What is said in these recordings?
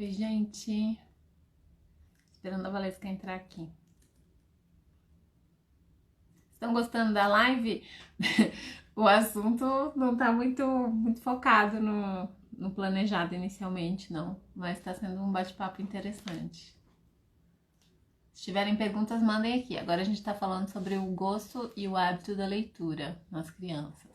Oi, gente. Esperando a Valesca entrar aqui. Estão gostando da live? O assunto não tá muito focado no planejado inicialmente, não. Mas tá sendo um bate-papo interessante. Se tiverem perguntas, mandem aqui. Agora a gente tá falando sobre o gosto e o hábito da leitura nas crianças.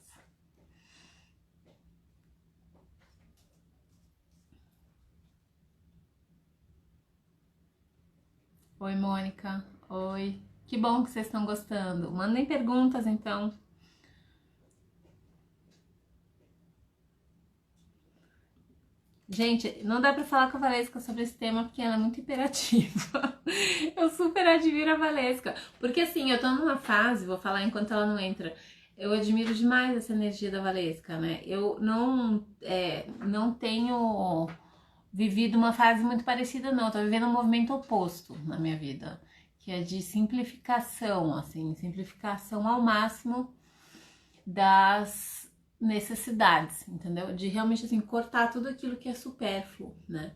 Oi, Mônica. Oi. Que bom que vocês estão gostando. Mandem perguntas, então. Gente, não dá pra falar com a Valesca sobre esse tema porque ela é muito imperativa. Eu super admiro a Valesca. Porque assim, eu tô numa fase, vou falar enquanto ela não entra. Eu admiro demais essa energia da Valesca, né? Eu não tenho vivido uma fase muito parecida, não. Eu tô vivendo um movimento oposto na minha vida, que é de simplificação, assim, simplificação ao máximo das necessidades, entendeu? De realmente assim cortar tudo aquilo que é supérfluo, né?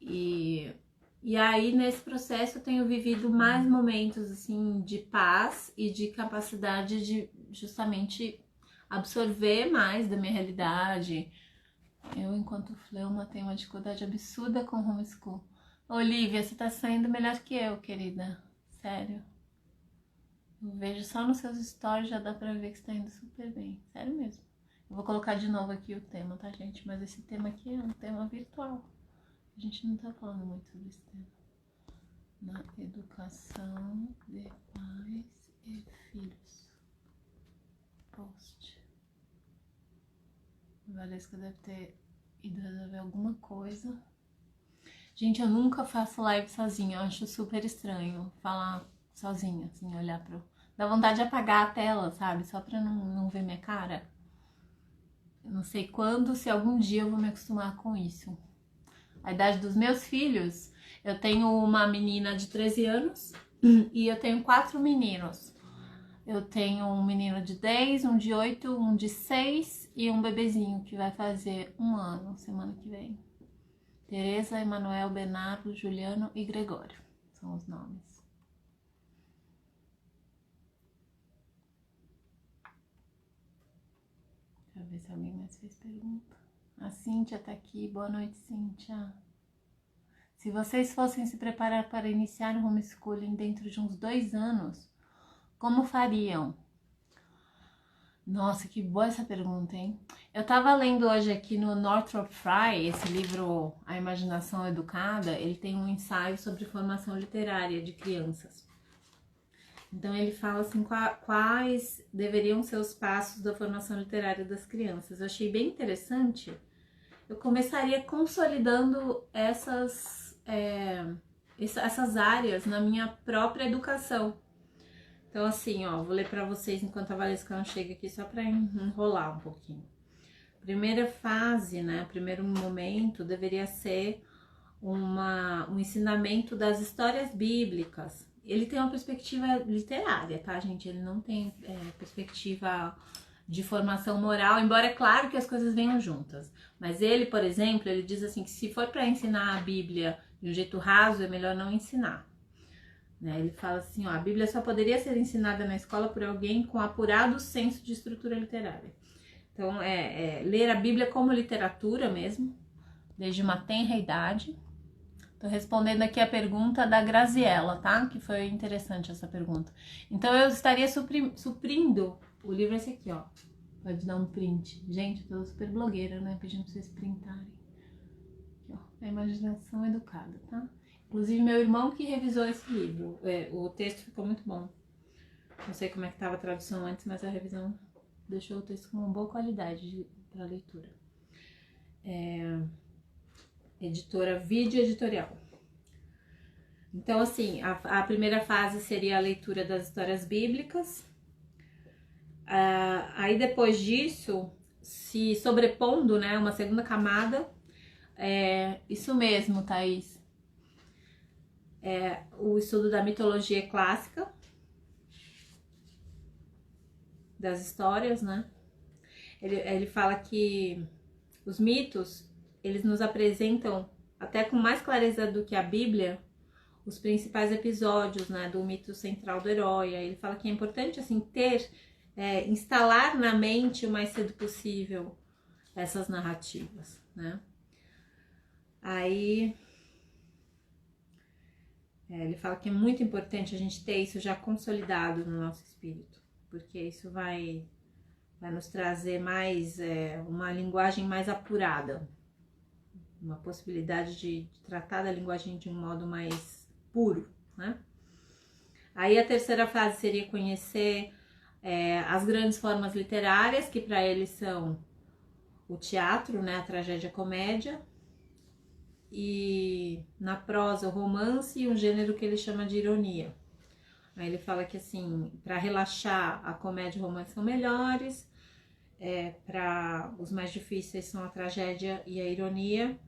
E, e aí nesse processo eu tenho vivido mais momentos assim de paz e de capacidade de justamente absorver mais da minha realidade. Eu, enquanto fleuma, tenho uma dificuldade absurda com homeschool. Olivia, você tá saindo melhor que eu, querida. Sério. Eu vejo só nos seus stories, já dá pra ver que está indo super bem. Sério mesmo. Eu vou colocar de novo aqui o tema, tá, gente? Mas esse tema aqui é um tema virtual. A gente não tá falando muito sobre esse tema. Na educação de pais e filhos. Post. A Valesca deve ter ido resolver alguma coisa. Gente, eu nunca faço live sozinha. Eu acho super estranho falar sozinha, assim, olhar pro... Dá vontade de apagar a tela, sabe? Só pra não ver minha cara. Eu não sei quando, se algum dia eu vou me acostumar com isso. A idade dos meus filhos, eu tenho uma menina de 13 anos e eu tenho 4 meninos. Eu tenho um menino de 10, um de 8, um de 6 e um bebezinho que vai fazer 1 ano semana que vem. Tereza, Emanuel, Bernardo, Juliano e Gregório são os nomes. Deixa eu ver se alguém mais fez pergunta. A Cíntia tá aqui. Boa noite, Cíntia. Se vocês fossem se preparar para iniciar o homeschooling dentro de uns 2 anos, como fariam? Nossa, que boa essa pergunta, hein? Eu tava lendo hoje aqui no Northrop Frye, esse livro A Imaginação Educada, ele tem um ensaio sobre formação literária de crianças. Então ele fala assim quais deveriam ser os passos da formação literária das crianças. Eu achei bem interessante. Eu começaria consolidando essas áreas na minha própria educação. Então assim, ó, vou ler para vocês enquanto a Valesca não chega aqui, só para enrolar um pouquinho. Primeira fase, né, primeiro momento deveria ser um ensinamento das histórias bíblicas. Ele tem uma perspectiva literária, tá, gente? Ele não tem perspectiva de formação moral, embora é claro que as coisas venham juntas. Mas ele, por exemplo, ele diz assim que se for para ensinar a Bíblia de um jeito raso, é melhor não ensinar. Né? Ele fala assim, ó, a Bíblia só poderia ser ensinada na escola por alguém com apurado senso de estrutura literária. Então, ler a Bíblia como literatura mesmo, desde uma tenra idade. Tô respondendo aqui a pergunta da Graziella, tá? Que foi interessante essa pergunta. Então, eu estaria suprindo o livro esse aqui, ó. Pode dar um print. Gente, eu tô super blogueira, né? Pedindo pra vocês printarem. Aqui, ó. A Imaginação Educada, tá? Inclusive, meu irmão que revisou esse livro. O texto ficou muito bom. Não sei como é que tava a tradução antes, mas a revisão deixou o texto com uma boa qualidade para leitura. Editora Vídeo Editorial. Então, assim, a primeira fase seria a leitura das histórias bíblicas. Aí, depois disso, se sobrepondo, né, uma segunda camada, isso mesmo, Thaís. O estudo da mitologia clássica, das histórias, né? Ele fala que os mitos, eles nos apresentam até com mais clareza do que a Bíblia, os principais episódios, né, do mito central do herói. Aí ele fala que é importante, assim, instalar na mente o mais cedo possível essas narrativas, né? Aí ele fala que é muito importante a gente ter isso já consolidado no nosso espírito, porque isso vai nos trazer mais uma linguagem mais apurada, uma possibilidade de tratar da linguagem de um modo mais puro, né? Aí a terceira fase seria conhecer as grandes formas literárias, que para eles são o teatro, né, a tragédia, a comédia, e na prosa o romance e um gênero que ele chama de ironia. Aí ele fala que, assim, para relaxar, a comédia e o romance são melhores, para os mais difíceis são a tragédia e a ironia,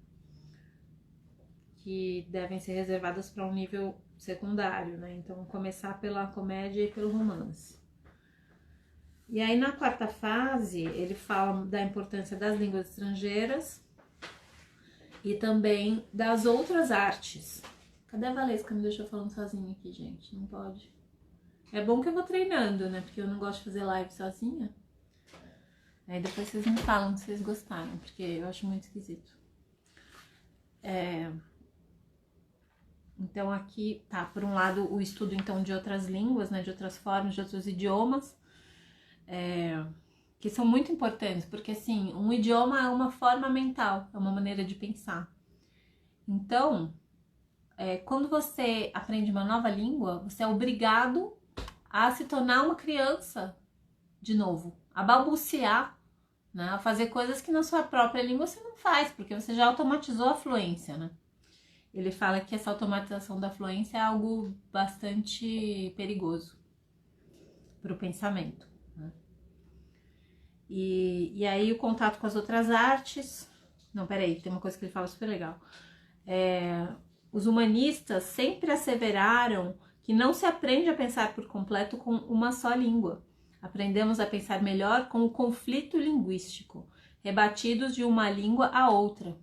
que devem ser reservadas para um nível secundário, né? Então, começar pela comédia e pelo romance. E aí, na quarta fase, ele fala da importância das línguas estrangeiras e também das outras artes. Cadê a Valesca? Me deixou falando sozinha aqui, gente. Não pode. É bom que eu vou treinando, né? Porque eu não gosto de fazer live sozinha. Aí depois vocês me falam se vocês gostaram, porque eu acho muito esquisito. Então aqui tá, por um lado, o estudo então de outras línguas, né? De outras formas, de outros idiomas. Que são muito importantes, porque assim, um idioma é uma forma mental, é uma maneira de pensar. Então, quando você aprende uma nova língua, você é obrigado a se tornar uma criança de novo, a balbuciar, né? A fazer coisas que na sua própria língua você não faz, porque você já automatizou a fluência, né? Ele fala que essa automatização da fluência é algo bastante perigoso para o pensamento. E aí o contato com as outras artes... Não, peraí, tem uma coisa que ele fala super legal. Os humanistas sempre asseveraram que não se aprende a pensar por completo com uma só língua. Aprendemos a pensar melhor com o conflito linguístico, rebatidos de uma língua a outra.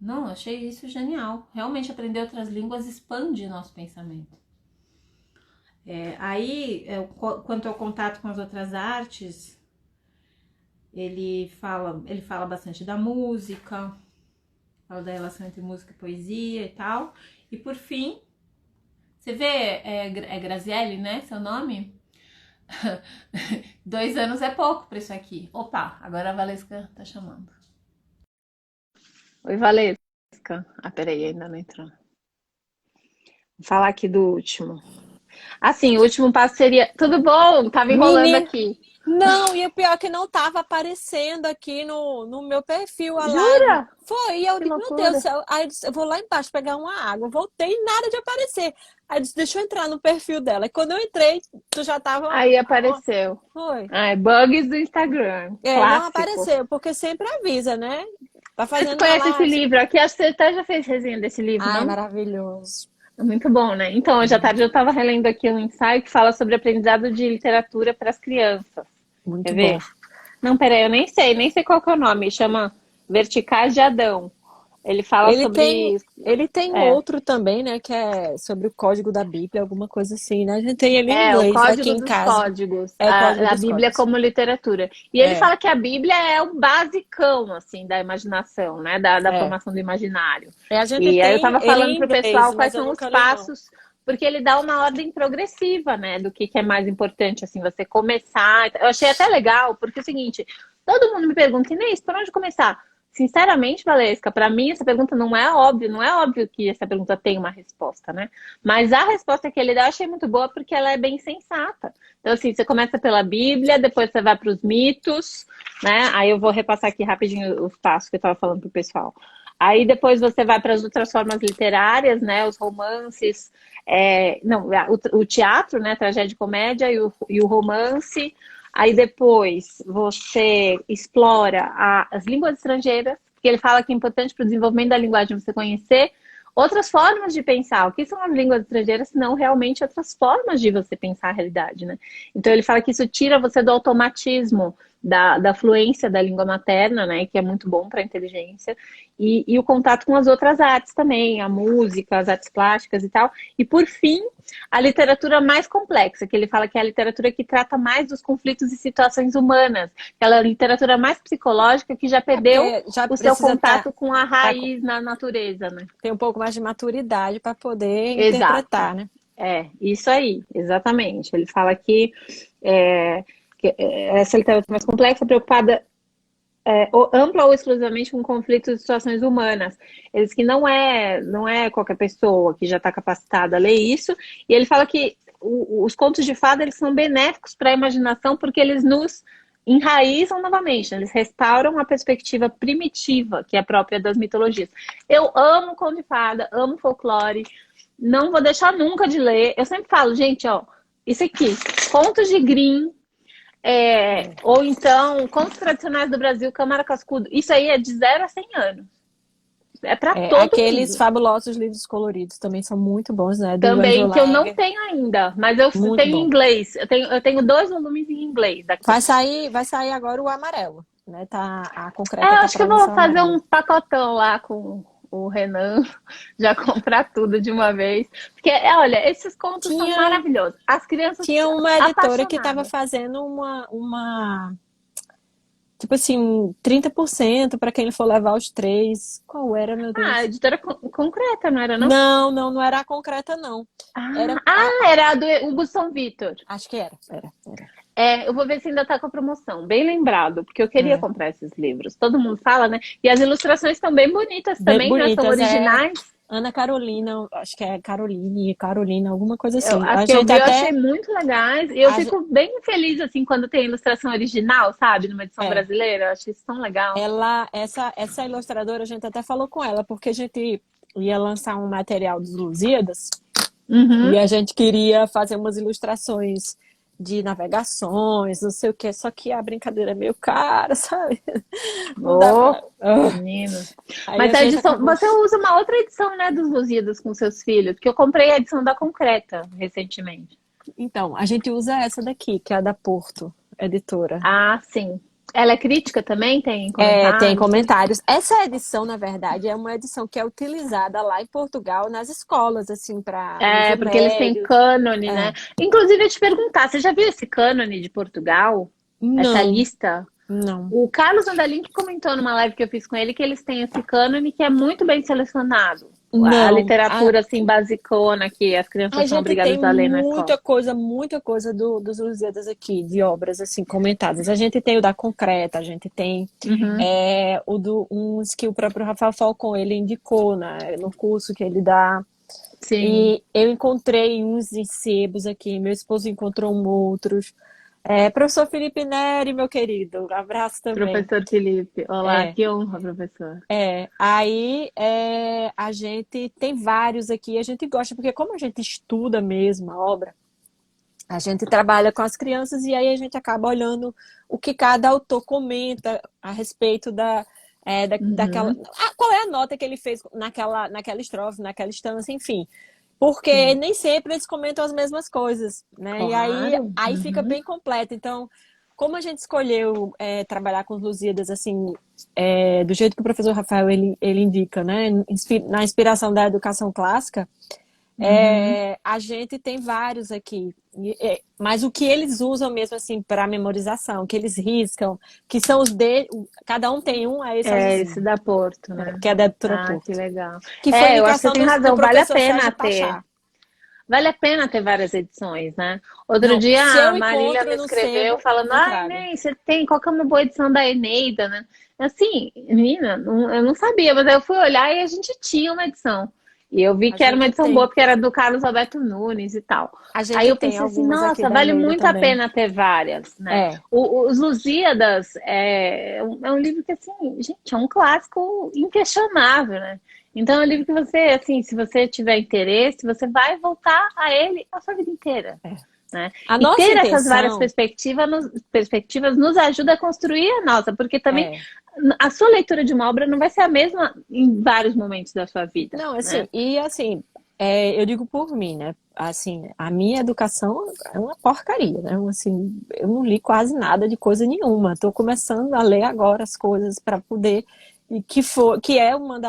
Não, achei isso genial. Realmente aprender outras línguas expande nosso pensamento. Quanto ao contato com as outras artes... Ele fala bastante da música, fala da relação entre música e poesia e tal. E por fim, você vê, é Graziele, né? Seu nome? 2 anos é pouco para isso aqui. Opa, agora a Valesca tá chamando. Oi, Valesca. Peraí, ainda não entrou. Vou falar aqui do último. Assim, o último passo seria... Tudo bom? Tava enrolando aqui. Não, e o pior é que não estava aparecendo aqui no meu perfil a live. Jura? Foi, e eu Que digo, meu loucura. Deus do céu. Aí eu disse, eu vou lá embaixo pegar uma água. Voltei e nada de aparecer. Aí eu disse, deixa eu entrar no perfil dela. E quando eu entrei, tu já tava... Aí apareceu. Foi. Bugs do Instagram. Não Clássico. apareceu, porque sempre avisa, né? Tá Você fazendo conhece uma esse live. livro aqui? Acho que você até já fez resenha desse livro, Ai, não? maravilhoso. Muito bom, né? Então, hoje à tarde eu estava relendo aqui um ensaio que fala sobre aprendizado de literatura para as crianças. Muito Quer bom. ver? Não, peraí, eu nem sei qual que é o nome. Chama Verticais de Adão. Ele fala sobre... Ele tem outro também, né? Que é sobre o código da Bíblia, alguma coisa assim, né? A gente tem ele em o inglês aqui Código em dos casa. Códigos. É o Código A dos Bíblia Códigos. como literatura. E ele fala que a Bíblia é o basicão, assim, da imaginação, né? Da formação do imaginário. A gente E aí eu tem estava ele falando em pro inglês, pessoal quais mas eu são os nunca li, não. passos, porque ele dá uma ordem progressiva, né? Do que é mais importante, assim, você começar. Eu achei até legal, porque é o seguinte, todo mundo me pergunta, Inês, por onde começar? Sinceramente, Valesca, para mim essa pergunta não é óbvio que essa pergunta tem uma resposta, né? Mas a resposta que ele dá eu achei muito boa porque ela é bem sensata. Então, assim, você começa pela Bíblia, depois você vai para os mitos, né? Aí eu vou repassar aqui rapidinho os passos que eu estava falando pro pessoal. Aí depois você vai para as outras formas literárias, né? Os romances, o teatro, né? Tragédia e comédia e o romance. Aí depois você explora as línguas estrangeiras, porque ele fala que é importante para o desenvolvimento da linguagem você conhecer outras formas de pensar. O que são as línguas estrangeiras, se não realmente outras formas de você pensar a realidade, né? Então ele fala que isso tira você do automatismo da fluência da língua materna, né, que é muito bom para a inteligência, e o contato com as outras artes também, a música, as artes plásticas e tal. E por fim, a literatura mais complexa, que ele fala que é a literatura que trata mais dos conflitos e situações humanas, aquela literatura mais psicológica que já perdeu Já o seu precisa contato com a raiz na natureza, né? ter um pouco mais de maturidade para poder Exato. interpretar, né? Isso aí, exatamente. Ele fala que essa literatura mais complexa, preocupada ampla ou exclusivamente com conflitos e situações humanas. Ele diz que não é qualquer pessoa que já está capacitada a ler isso, e ele fala que os contos de fada eles são benéficos para a imaginação porque eles nos enraizam novamente, eles restauram a perspectiva primitiva que é própria das mitologias. Eu amo conto de fada, amo folclore, não vou deixar nunca de ler. Eu sempre falo, gente, ó, isso aqui, contos de Grimm, ou então, contos tradicionais do Brasil, Câmara Cascudo. Isso aí é de 0 a 100 anos. É para todo aqueles mundo. fabulosos livros coloridos também são muito bons, né? Do Também, Andrew que eu não Lang. tenho ainda, mas eu Muito tenho em bom. inglês. Eu tenho 2 volumes em inglês daqui. Vai sair agora o amarelo, né? A concreta Eu tá acho que eu pra vou lançar o fazer amarelo. um pacotão lá com o Renan, já comprar tudo de uma vez. Porque, olha, esses contos são maravilhosos. As crianças Tinha uma editora que estava apaixonadas. fazendo uma tipo assim, 30% para quem for levar os 3. Qual era, meu Deus? A editora concreta, não era, não? Não era a concreta, não. Era Era a do Hugo São Vitor. Acho que era. Eu vou ver se ainda tá com a promoção. Bem lembrado, porque eu queria comprar esses livros. Todo mundo fala, né? E as ilustrações estão bem bonitas também, né? São originais. Ana Carolina, acho que é Carolina, alguma coisa assim. Eu achei muito legais. E eu fico bem feliz, assim, quando tem ilustração original, sabe? Numa edição brasileira. Eu achei isso tão legal. Essa ilustradora, a gente até falou com ela, porque a gente ia lançar um material dos Lusíadas. E a gente queria fazer umas ilustrações de navegações, não sei o que, só que a brincadeira é meio cara, sabe? Menino. Mas a edição, você usa uma outra edição, né, dos Lusíadas com seus filhos, porque eu comprei a edição da Concreta recentemente. Então, a gente usa essa daqui, que é a da Porto, editora. Ah, sim. Ela é crítica também? Tem comentários? Tem comentários. Essa edição, na verdade, é uma edição que é utilizada lá em Portugal, nas escolas, assim, para porque eles têm cânone, né? Inclusive, eu ia te perguntar, você já viu esse cânone de Portugal? Não. Essa lista? Não. O Carlos Andalim que comentou numa live que eu fiz com ele que eles têm esse cânone que é muito bem selecionado. A literatura, assim, basicona que as crianças são obrigadas a ler na escola. Muita coisa dos Lusíadas aqui, de obras, assim, comentadas. A gente tem o da Concreta, a gente tem uns que o próprio Rafael Falcon, ele indicou, né, no curso que ele dá. Sim. E eu encontrei uns em sebos aqui, meu esposo encontrou outros. Professor Felipe Neri, meu querido, um abraço também. Professor Felipe, olá, que honra, professor. Aí a gente tem vários aqui, a gente gosta, porque como a gente estuda mesmo a obra, a gente trabalha com as crianças e aí a gente acaba olhando o que cada autor comenta a respeito daquela... qual é a nota que ele fez naquela estrofe, naquela instância, enfim... Porque nem sempre eles comentam as mesmas coisas, né? Claro. E aí fica bem completo. Então, como a gente escolheu trabalhar com os Lusíadas, assim, do jeito que o professor Rafael ele indica, né? Na inspiração da educação clássica, a gente tem vários aqui. Mas o que eles usam mesmo, assim, para memorização, que eles riscam, que são os dele, cada um tem um, esse da Porto, né? Que é da editora Porto. Que legal. Que foi eu acho que você tem razão, vale a pena ter. Vale a pena ter várias edições, né? Outro dia a Marília me escreveu falando, Ney, você tem, qual que é uma boa edição da Eneida, né? Assim, menina, eu não sabia, mas aí eu fui olhar e a gente tinha uma edição. E eu vi que era uma edição boa, porque era do Carlos Alberto Nunes e tal. Aí eu pensei assim, nossa, vale muito a pena ter várias, né? Os Lusíadas é um livro que, assim, gente, é um clássico inquestionável, né? Então é um livro que você, assim, se você tiver interesse, você vai voltar a ele a sua vida inteira. Né? E ter essas várias perspectivas nos ajuda a construir a nossa, porque também a sua leitura de uma obra não vai ser a mesma em vários momentos da sua vida. Não, assim, né? e assim, eu digo por mim, né? Assim, a minha educação é uma porcaria, né? Assim, eu não li quase nada de coisa nenhuma. Estou começando a ler agora as coisas para poder, que é uma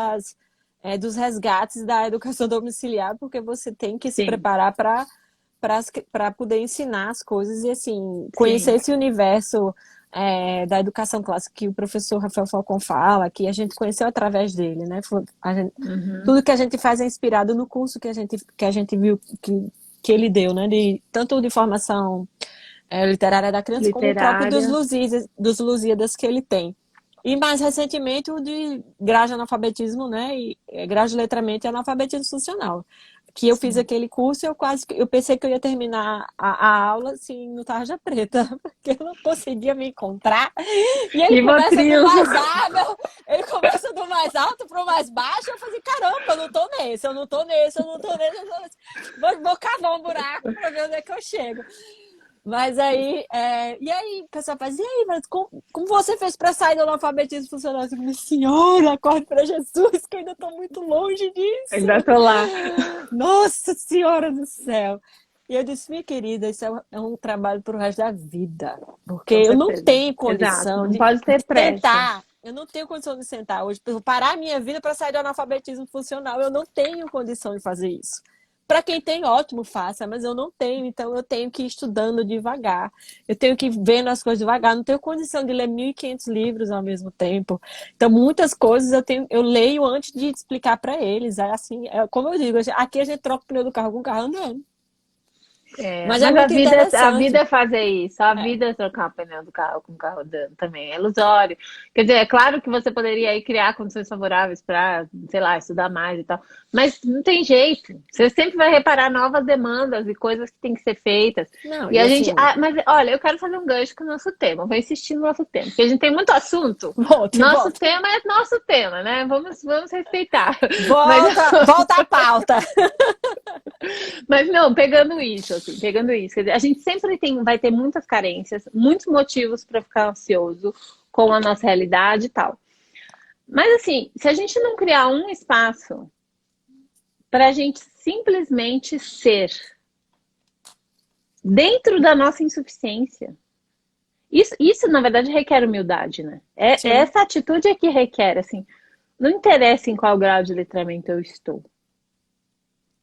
dos resgates da educação domiciliar, porque você tem que se Sim, preparar para poder ensinar as coisas e assim conhecer sim. esse universo da educação clássica que o professor Rafael Falcon fala, que a gente conheceu através dele, né? Uhum. Tudo que a gente faz é inspirado no curso que a gente viu que ele deu, né? Tanto de formação literária da criança, como o próprio Literária. dos Lusíadas que ele tem. E mais recentemente o de grade de analfabetismo, né? E grade de letramento e analfabetismo funcional. Que eu fiz Sim. aquele curso e eu pensei que eu ia terminar a aula assim no tarja preta, porque eu não conseguia me encontrar. E ele começa do Rivotril. mais alto, ele começa do mais alto para o mais baixo. Eu falei, caramba, eu não tô nesse, eu não tô nesse, eu não tô nesse. Vou cavar um buraco para ver onde é que eu chego. Mas aí, e aí, o pessoal faz, e aí, mas como você fez para sair do analfabetismo funcional? Eu falei, senhora, acorde para Jesus, que eu ainda estou muito longe disso. Ainda tô lá. Nossa Senhora do céu. E eu disse, minha querida, isso é um trabalho para o resto da vida. Porque Com eu não certeza. tenho Exato. condição Não de pode ter pressa. sentar. Eu não tenho condição de sentar hoje, para parar a minha vida para sair do analfabetismo funcional. Eu não tenho condição de fazer isso. Para quem tem, ótimo, faça, mas eu não tenho, então eu tenho que ir estudando devagar. Eu tenho que ir vendo as coisas devagar. Não tenho condição de ler 1.500 livros ao mesmo tempo. Então, muitas coisas eu leio antes de explicar para eles. É assim, como eu digo, aqui a gente troca o pneu do carro com o carro andando. Mas é Mas muito a interessante. vida é fazer isso, a É. vida é trocar o pneu do carro com o carro andando também, é ilusório. Quer dizer, é claro que você poderia aí criar condições favoráveis para, sei lá, estudar mais e tal, mas não tem jeito. Você sempre vai reparar novas demandas e coisas que têm que ser feitas. Não, E e a assim, gente, mas olha, eu quero fazer um gancho com o nosso tema, vou insistir no nosso tema, porque a gente tem muito assunto. volte, Nosso volta. tema é nosso tema, né? Vamos respeitar. Mas Volta à pauta. Mas não, pegando isso, assim, pegando isso, quer dizer, a gente sempre vai ter muitas carências, muitos motivos para ficar ansioso com a nossa realidade e tal. Mas assim, se a gente não criar um espaço para a gente simplesmente ser dentro da nossa insuficiência, isso na verdade requer humildade, né? Sim. Essa atitude é que requer, assim, não interessa em qual grau de letramento eu estou.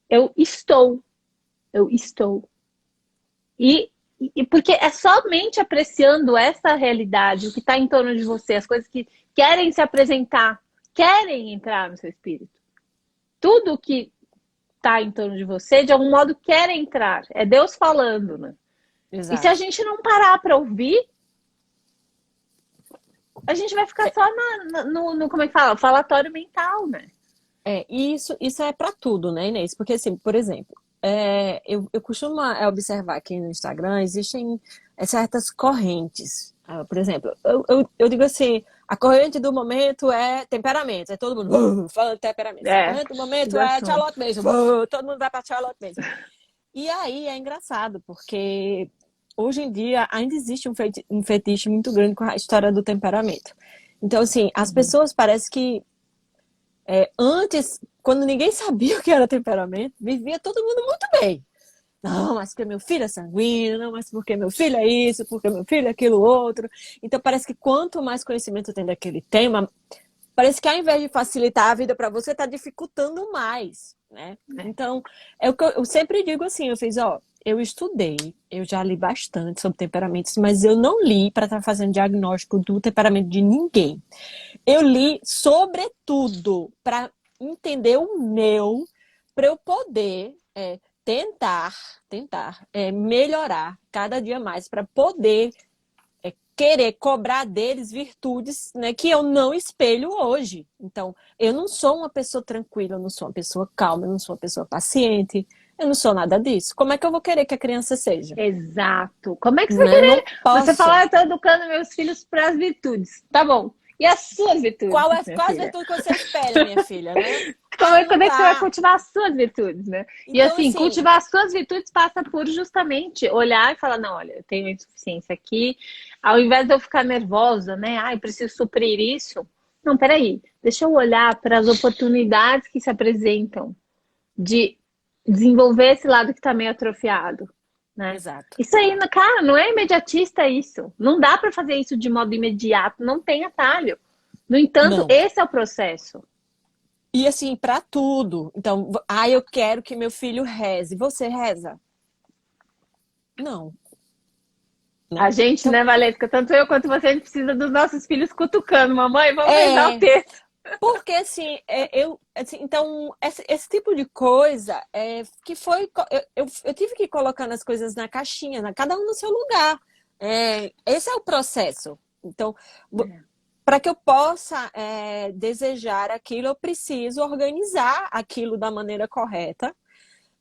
Eu estou. Eu estou. E porque é somente apreciando essa realidade, o que está em torno de você, as coisas que querem se apresentar, querem entrar no seu espírito. Tudo que está em torno de você, de algum modo, quer entrar. É Deus falando, né? E se a Exato. gente não parar para ouvir, a gente vai ficar só no como é que fala? Falatório mental, né? E isso é para tudo, né, Inês? Porque, assim, por exemplo, eu costumo observar aqui no Instagram, existem certas correntes. Por exemplo, eu digo assim, a corrente do momento é temperamento, é todo mundo falando de temperamento. A É, corrente do momento do é assunto. Charlotte Mason, todo mundo vai para Charlotte Mason. E aí é engraçado, porque hoje em dia ainda existe um fetiche muito grande com a história do temperamento. Então, assim, as pessoas parecem que antes, quando ninguém sabia o que era temperamento, vivia todo mundo muito bem. Não, mas porque meu filho é sanguíneo, não, mas porque meu filho é isso, porque meu filho é aquilo outro. Então parece que quanto mais conhecimento tem daquele tema, parece que ao invés de facilitar a vida para você, está dificultando mais, né? Então, é o que eu sempre digo assim, eu estudei, eu já li bastante sobre temperamentos, mas eu não li para estar fazendo diagnóstico do temperamento de ninguém. Eu li, sobretudo, para entender o meu, para eu poder tentar melhorar cada dia mais, para poder querer cobrar deles virtudes, né, que eu não espelho hoje. Então, eu não sou uma pessoa tranquila, eu não sou uma pessoa calma, eu não sou uma pessoa paciente, eu não sou nada disso. Como é que eu vou querer que a criança seja? Exato. Como é que você vai Né? querer? Não Você posso. fala, eu tô educando meus filhos para as virtudes. Tá bom. E as suas virtudes, minha Qual as filha? virtudes que você espelha, minha filha, né? Quando Não é que você vai dá. cultivar as suas virtudes, né? E Então, assim, assim, cultivar as suas virtudes passa por justamente olhar e falar, não, olha, eu tenho insuficiência aqui. Ao invés de eu ficar nervosa, né? Ah, eu preciso suprir isso. Não, peraí. Deixa eu olhar para as oportunidades que se apresentam de desenvolver esse lado que tá meio atrofiado, né? Exato. Isso aí, cara, não é imediatista isso. Não dá para fazer isso de modo imediato, não tem atalho. No entanto, Não. esse é o processo. E assim, para tudo. Então, eu quero que meu filho reze. Você reza? Não. Né? A gente, Então, né, Valesca? Tanto eu quanto você, a gente precisa dos nossos filhos cutucando. Mamãe, vamos rezar o é, texto. porque assim, então, esse tipo de coisa que foi. Eu tive que ir colocando as coisas na caixinha, cada um no seu lugar. Esse é o processo. Então, para que eu possa desejar aquilo, eu preciso organizar aquilo da maneira correta.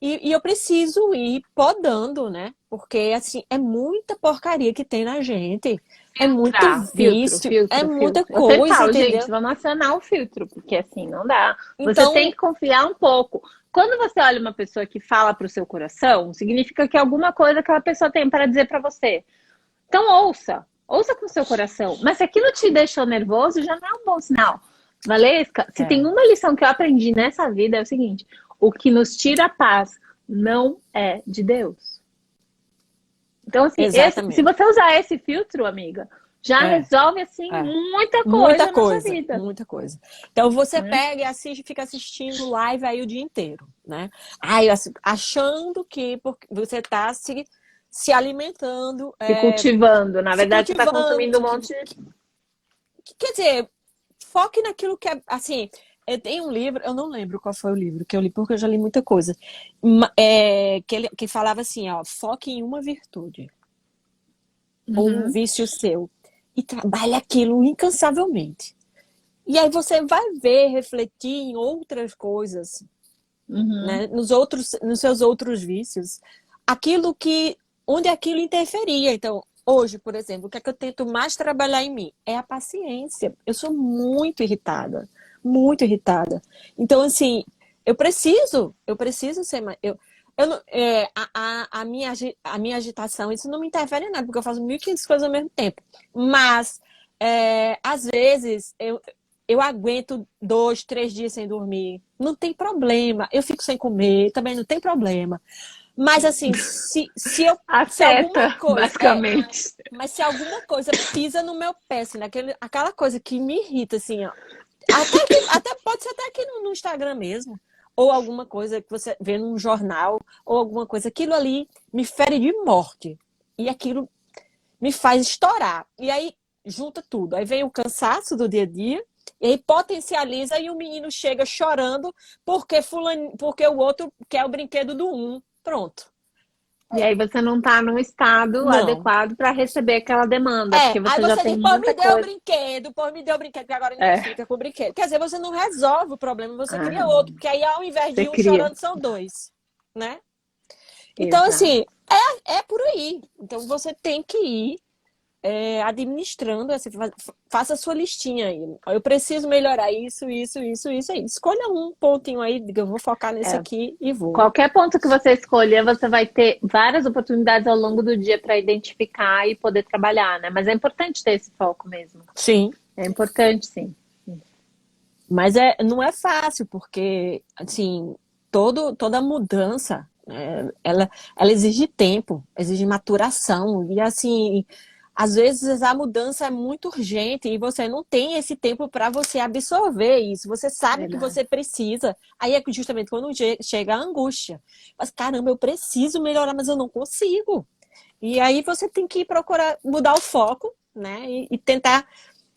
E eu preciso ir podando, né? Porque, assim, é muita porcaria que tem na gente. É muito vício, é muita Eu sempre coisa, falo, entendeu? gente, vamos acionar o filtro, porque assim, não dá. Você Então, tem que confiar um pouco. Quando você olha uma pessoa que fala pro seu coração, significa que alguma coisa aquela pessoa tem para dizer para você. Então ouça. Ouça com o seu coração. Mas se aquilo te deixou nervoso, já não é um bom sinal. Valesca, se tem uma lição que eu aprendi nessa vida é o seguinte: o que nos tira a paz não é de Deus. Então, assim, exatamente. se você usar esse filtro, amiga, já resolve, assim, muita coisa na sua vida. Muita coisa. Então, você pega e assiste, fica assistindo live aí o dia inteiro, né? Achando que você está se alimentando. Se cultivando. Na verdade, você está cultivando, consumindo um monte de... Quer dizer, foque naquilo que é, assim... Tem um livro, eu não lembro qual foi o livro que eu li, porque eu já li muita coisa, que falava assim, ó, foque em uma virtude, ou um vício seu, e trabalhe aquilo incansavelmente. E aí você vai ver, refletir em outras coisas, né, nos seus outros vícios, onde aquilo interferia. Então, hoje, por exemplo, o que é que eu tento mais trabalhar em mim? É a paciência. Eu sou muito irritada. Muito irritada. Então, assim, eu preciso ser mais. A minha agitação, isso não me interfere em nada, porque eu faço 1.500 coisas ao mesmo tempo. Mas, às vezes, eu aguento 2, 3 dias sem dormir. Não tem problema. Eu fico sem comer, também não tem problema. Mas, assim, se alguma coisa, basicamente. mas se alguma coisa pisa no meu pé, assim, aquela coisa que me irrita, assim, ó. Até pode ser até aqui no Instagram mesmo, ou alguma coisa que você vê num jornal, ou alguma coisa, aquilo ali me fere de morte, e aquilo me faz estourar, e aí junta tudo, aí vem o cansaço do dia a dia, e aí potencializa, e o menino chega chorando porque o outro quer o brinquedo do pronto. E aí você não tá num estado adequado para receber aquela demanda, porque você já tem muita coisa. Me deu o brinquedo, que agora ninguém fica com o brinquedo. Quer dizer, você não resolve o problema, você cria outro, porque aí ao invés de chorando, são 2, né? Então, assim, é por aí. Então, você tem que ir administrando, assim, faça a sua listinha aí. Eu preciso melhorar isso. Escolha um pontinho aí, diga, eu vou focar nesse aqui e vou. Qualquer ponto que você escolher, você vai ter várias oportunidades ao longo do dia para identificar e poder trabalhar, né? Mas é importante ter esse foco mesmo. Sim. É importante, sim. Mas não é fácil, porque, assim, toda mudança, ela exige tempo, exige maturação, e assim... Às vezes a mudança é muito urgente e você não tem esse tempo para você absorver isso. Você sabe que você precisa. Aí é justamente quando chega a angústia. Mas, caramba, eu preciso melhorar, mas eu não consigo. E aí você tem que procurar mudar o foco, né? E tentar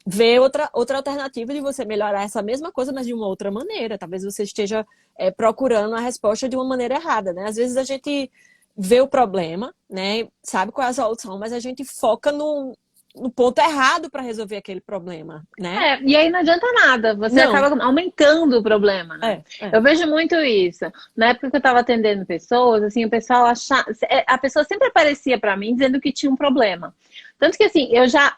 ver outra alternativa de você melhorar essa mesma coisa, mas de uma outra maneira. Talvez você esteja procurando a resposta de uma maneira errada, né? Às vezes a gente... vê o problema, né? Sabe qual é a solução, mas a gente foca no ponto errado para resolver aquele problema, né? E aí não adianta nada, você acaba aumentando o problema, né? Eu vejo muito isso. Na época que eu estava atendendo pessoas, assim, o pessoal a pessoa sempre aparecia para mim dizendo que tinha um problema. Tanto que assim,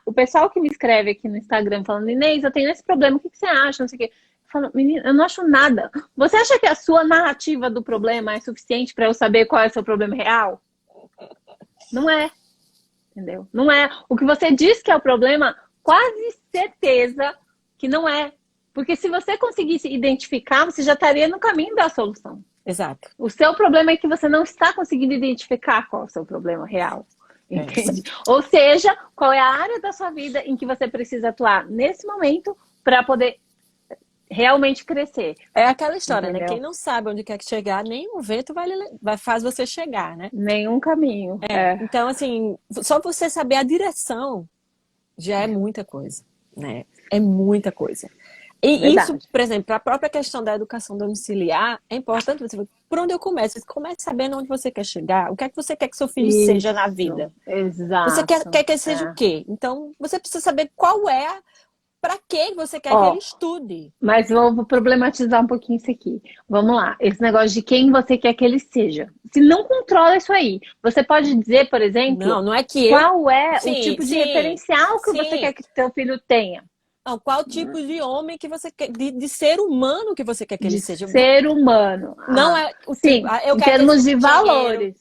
o pessoal que me escreve aqui no Instagram falando, Inês, eu tenho esse problema, o que você acha? Não sei o quê. Falo, menina, eu não acho nada. Você acha que a sua narrativa do problema é suficiente para eu saber qual é o seu problema real? Não é. Entendeu? Não é. O que você diz que é o problema, quase certeza que não é. Porque se você conseguisse identificar, você já estaria no caminho da solução. Exato. O seu problema é que você não está conseguindo identificar qual é o seu problema real. Entende? Ou seja, qual é a área da sua vida em que você precisa atuar nesse momento para poder realmente crescer. É aquela história, né? Entendeu? Quem não sabe onde quer chegar, nem o vento vai faz você chegar, né? Nenhum caminho. Então, assim, só você saber a direção já é muita coisa, né? É muita coisa. E Verdade. isso, por exemplo, para a própria questão da educação domiciliar, é importante você ver por onde eu começo. Você começa sabendo onde você quer chegar, o que é que você quer que seu filho seja na vida. Exato. Você quer que ele seja o quê? Então, você precisa saber qual é, para que você quer que ele estude. Mas vou problematizar um pouquinho isso aqui. Vamos lá. Esse negócio de quem você quer que ele seja. Se não controla isso aí, você pode dizer, por exemplo, não é que qual é Sim, o tipo de sim, referencial que sim. você quer que seu filho tenha. Não, qual tipo de homem que você quer, de ser humano que você quer que ele seja? Ser humano. Não é o Sim, tipo, eu em quero termos que de ele valores.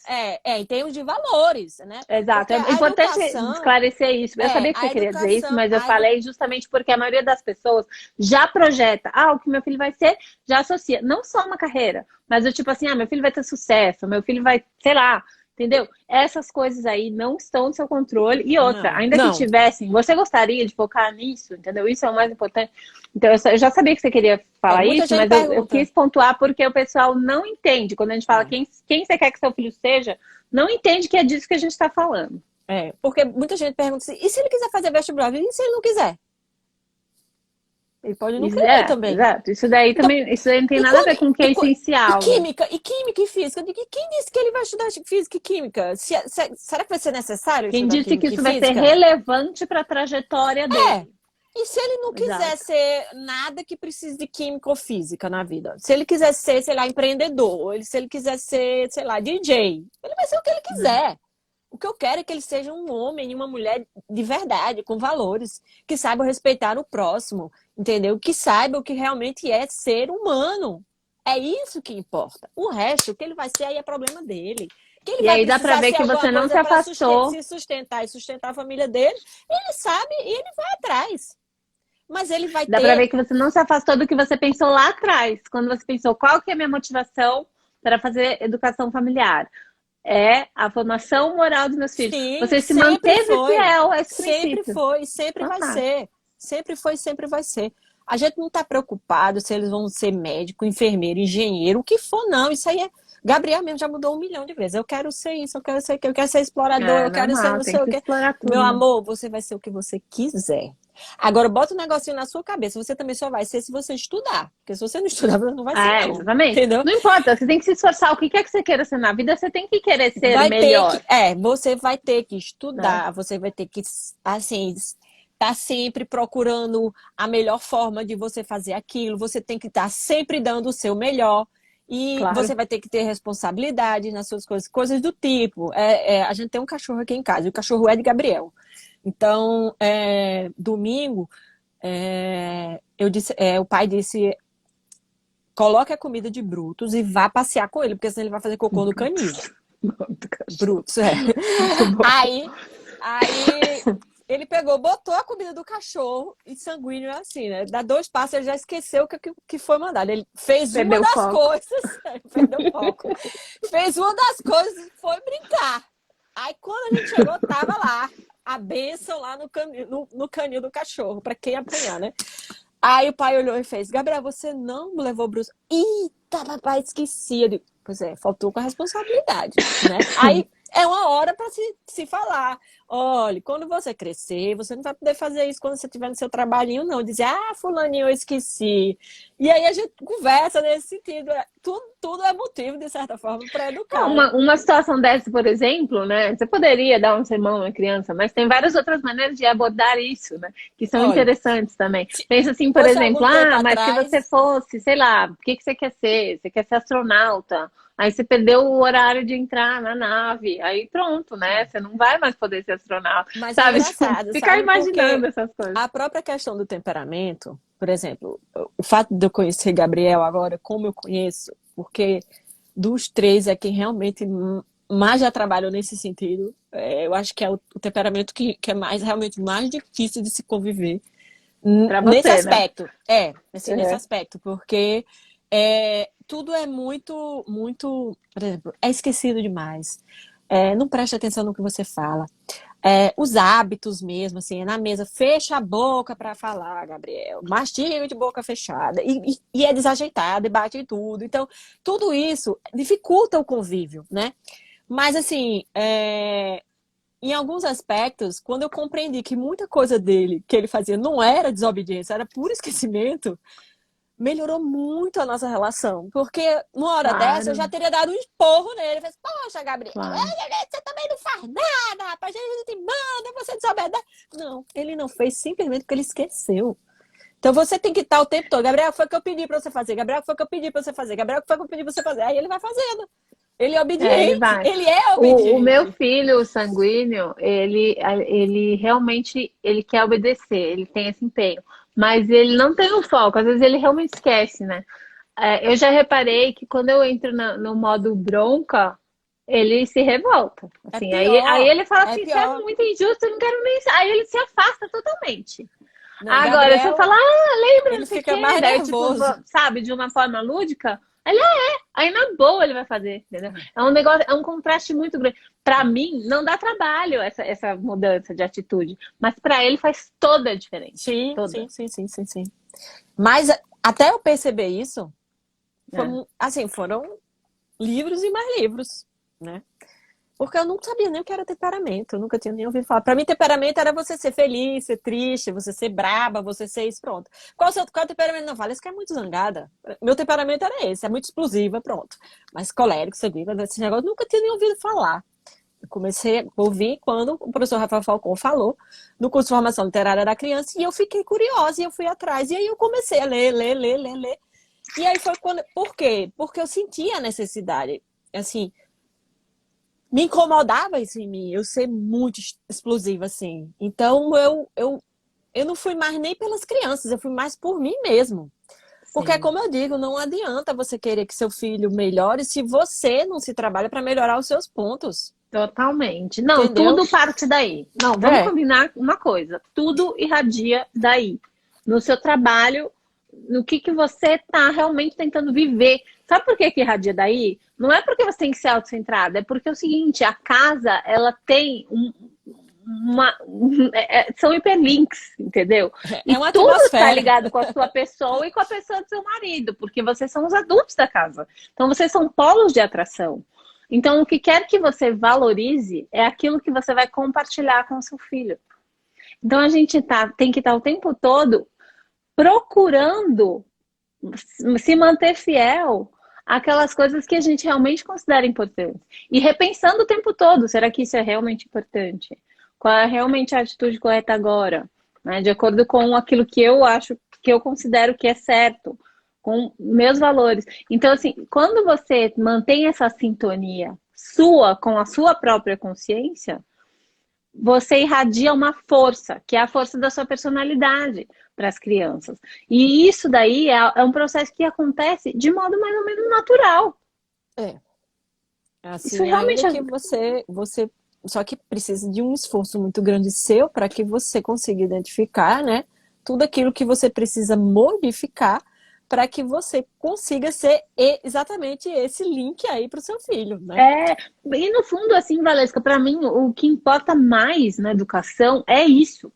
em termos de valores, né? Exato. Porque É a importante educação- esclarecer isso. Eu sabia que a você queria dizer isso, educação- mas eu a falei justamente porque a maioria das pessoas já projeta, o que meu filho vai ser, já associa. Não só uma carreira, mas eu tipo assim, meu filho vai ter sucesso, meu filho vai, sei lá, entendeu? Essas coisas aí não estão no seu controle. E outra, ainda não. que tivessem, você gostaria de focar nisso, entendeu? Isso é o mais importante. Então, eu já sabia que você queria falar muita isso, gente mas eu pergunta. quis pontuar porque o pessoal não entende. Quando a gente fala quem você quer que seu filho seja, não entende que é disso que a gente está falando. Porque muita gente pergunta assim, e se ele quiser fazer vestibular? E se ele não quiser? Ele pode não querer também. Exato. Isso daí também, isso daí não tem nada a ver com o que é essencial. E química e física. Quem disse que ele vai estudar física e química? Será que vai ser necessário Quem estudar disse que química isso e vai ser física? relevante para a trajetória dele? E se ele não quiser Exato. ser nada que precise de química ou física na vida? Se ele quiser ser, sei lá, empreendedor, se ele quiser ser, sei lá, DJ, ele vai ser o que ele quiser. O que eu quero é que ele seja um homem e uma mulher de verdade, com valores, que saibam respeitar o próximo, entendeu? Que saibam o que realmente é ser humano. É isso que importa. O resto, o que ele vai ser, aí é problema dele. Que ele E vai aí dá pra precisar ver ser que alguma você não coisa se pra afastou. se sustentar e sustentar a família dele, ele sabe e ele vai atrás. Mas ele vai Dá pra ver que você não se afastou do que você pensou lá atrás. Quando você pensou, qual que é a minha motivação para fazer educação familiar? É a formação moral dos meus filhos. Sim, Você se sempre manteve foi. fiel a esse Sempre princípio. foi, sempre vai tá. ser. Sempre foi, sempre vai ser. A gente não está preocupado se eles vão ser médico, enfermeiro, engenheiro, o que for, não. Isso aí é. Gabriel mesmo já mudou 1 milhão de vezes. Eu quero ser isso, eu quero ser aquilo, eu quero ser explorador, eu quero ser normal, não tem sei o que quê. explorar tudo. Meu amor, você vai ser o que você quiser. Agora, bota um negocinho na sua cabeça. Você também só vai ser se você estudar. Porque se você não estudar, você não vai ser, não. Exatamente. Entendeu? Não importa, você tem que se esforçar. O que quer que você queira ser na vida, você tem que querer ser melhor. Você vai ter que estudar, você vai ter que, assim, tá sempre procurando a melhor forma de você fazer aquilo. Você tem que estar sempre dando o seu melhor. E você vai ter que ter responsabilidade nas suas coisas do tipo. A gente tem um cachorro aqui em casa, e o cachorro é de Gabriel. Então, domingo, o pai disse: coloque a comida de Brutus e vá passear com ele, porque senão ele vai fazer cocô no canil. Brutus, Aí ele pegou, botou a comida do cachorro, e sanguíneo é assim, né? Dá 2 passos, ele já esqueceu o que foi mandado. Ele fez Perdeu uma das foco. coisas, perdeu o foco. Fez uma das coisas e foi brincar. Aí quando a gente chegou, tava lá a bênção lá no canil do cachorro, pra quem apanhar, né? Aí o pai olhou e fez: Gabriel, você não levou o Bruce? Eita, papai, esqueci. Eu digo, pois faltou com a responsabilidade, né? Aí é uma hora para se falar. Olha, quando você crescer, você não vai poder fazer isso quando você estiver no seu trabalhinho, não. Dizer, fulaninho, eu esqueci. E aí a gente conversa nesse sentido. Tudo é motivo, de certa forma, para educar. Uma situação dessa, por exemplo, né? Você poderia dar um sermão a uma criança, mas tem várias outras maneiras de abordar isso, né? Que são interessantes também. Pensa assim, por exemplo, mas se você fosse, sei lá, o que você quer ser? Você quer ser astronauta? Aí você perdeu o horário de entrar na nave. Aí pronto, né? Você não vai mais poder ser astronauta. Mas sabe? é engraçado, Ficar imaginando porque essas coisas. A própria questão do temperamento, por exemplo, o fato de eu conhecer Gabriel agora, como eu conheço, porque dos 3 é quem realmente mais já trabalhou nesse sentido. Eu acho que é o temperamento que é realmente mais difícil de se conviver. Pra você, nesse né? aspecto. Nesse aspecto, porque tudo é muito, muito, por exemplo, é esquecido demais. Não preste atenção no que você fala. Os hábitos mesmo, assim, na mesa, fecha a boca para falar, Gabriel. Mastiga de boca fechada. E é desajeitado, e bate em tudo. Então, tudo isso dificulta o convívio, né? Mas, assim, em alguns aspectos, quando eu compreendi que muita coisa dele, que ele fazia, não era desobediência, era puro esquecimento, melhorou muito a nossa relação. Porque numa hora dessa eu já Claro, teria dado um esporro nele. Eu falei, poxa, Gabriel, claro. você também não faz nada, rapaz, a gente te manda, você desobedece. Não, ele não fez simplesmente porque ele esqueceu. Então você tem que estar o tempo todo. Gabriel, foi o que eu pedi pra você fazer. Gabriel, foi o que eu pedi pra você fazer. Gabriel, foi o que eu pedi pra você fazer. Aí ele vai fazendo. Ele é Ele obediente. vai. Ele é O meu obediente. filho, o sanguíneo, ele realmente ele quer obedecer, ele tem esse empenho, mas ele não tem o foco, às vezes ele realmente esquece, né? Eu já reparei que quando eu entro no modo bronca, ele se revolta. É Assim, aí pior. ele fala É assim, isso é pior. muito injusto, eu não quero nem. Aí ele se afasta totalmente. Não, Agora, se eu Gabriel, falar, lembra, não ele sei o fica quê, mais daí, tipo, nervoso. sabe, de uma forma lúdica, ele aí na boa ele vai fazer, entendeu? É um negócio, é um contraste muito grande. Pra mim, não dá trabalho essa mudança de atitude, mas pra ele faz toda a diferença, Sim, toda. sim, sim, sim, sim, sim. Mas até eu perceber isso, É. assim, foram livros e mais livros, né? Porque eu não sabia nem o que era temperamento, eu nunca tinha nem ouvido falar. Pra mim, temperamento era você ser feliz, ser triste, você ser braba, você ser isso, pronto. Qual é o temperamento? Não, fala, isso que é muito zangada. Meu temperamento era esse, é muito explosiva, pronto. Mas colérico, sanguíneo, esse negócio, eu nunca tinha nem ouvido falar. Eu comecei a ouvir quando o professor Rafael Falcão falou no curso de formação literária da criança e eu fiquei curiosa e eu fui atrás. E aí eu comecei a ler, ler, ler, ler, ler. E aí foi quando... Por quê? Porque eu sentia a necessidade, assim, me incomodava isso em mim, eu ser muito explosiva, assim. Então eu não fui mais nem pelas crianças, eu fui mais por mim mesmo. Porque, Sim, como eu digo, não adianta você querer que seu filho melhore se você não se trabalha para melhorar os seus pontos. totalmente. Não, Entendeu? tudo parte daí. Não, vamos É. combinar uma coisa. Tudo irradia daí. No seu trabalho, no que você tá realmente tentando viver. Sabe por que irradia daí? Não é porque você tem que ser autocentrada, é porque é o seguinte, a casa, ela tem são hiperlinks, entendeu? E É uma tudo está atmosfera. ligado com a sua pessoa e com a pessoa do seu marido, porque vocês são os adultos da casa. Então, vocês são polos de atração. Então, o que quer que você valorize é aquilo que você vai compartilhar com o seu filho. Então, a gente tem que estar o tempo todo procurando se manter fiel àquelas coisas que a gente realmente considera importantes. E repensando o tempo todo, será que isso é realmente importante? Qual é realmente a atitude correta agora? Né? De acordo com aquilo que eu acho, que eu considero que é certo, com meus valores. Então, assim, quando você mantém essa sintonia sua com a sua própria consciência, você irradia uma força, que é a força da sua personalidade para as crianças. E isso daí é um processo que acontece de modo mais ou menos natural. É. Isso Assim, realmente ainda que você só que precisa de um esforço muito grande seu para que você consiga identificar, né, tudo aquilo que você precisa modificar para que você consiga ser exatamente esse link aí para o seu filho, né? e no fundo, assim, Valesca, para mim, o que importa mais na educação é isso.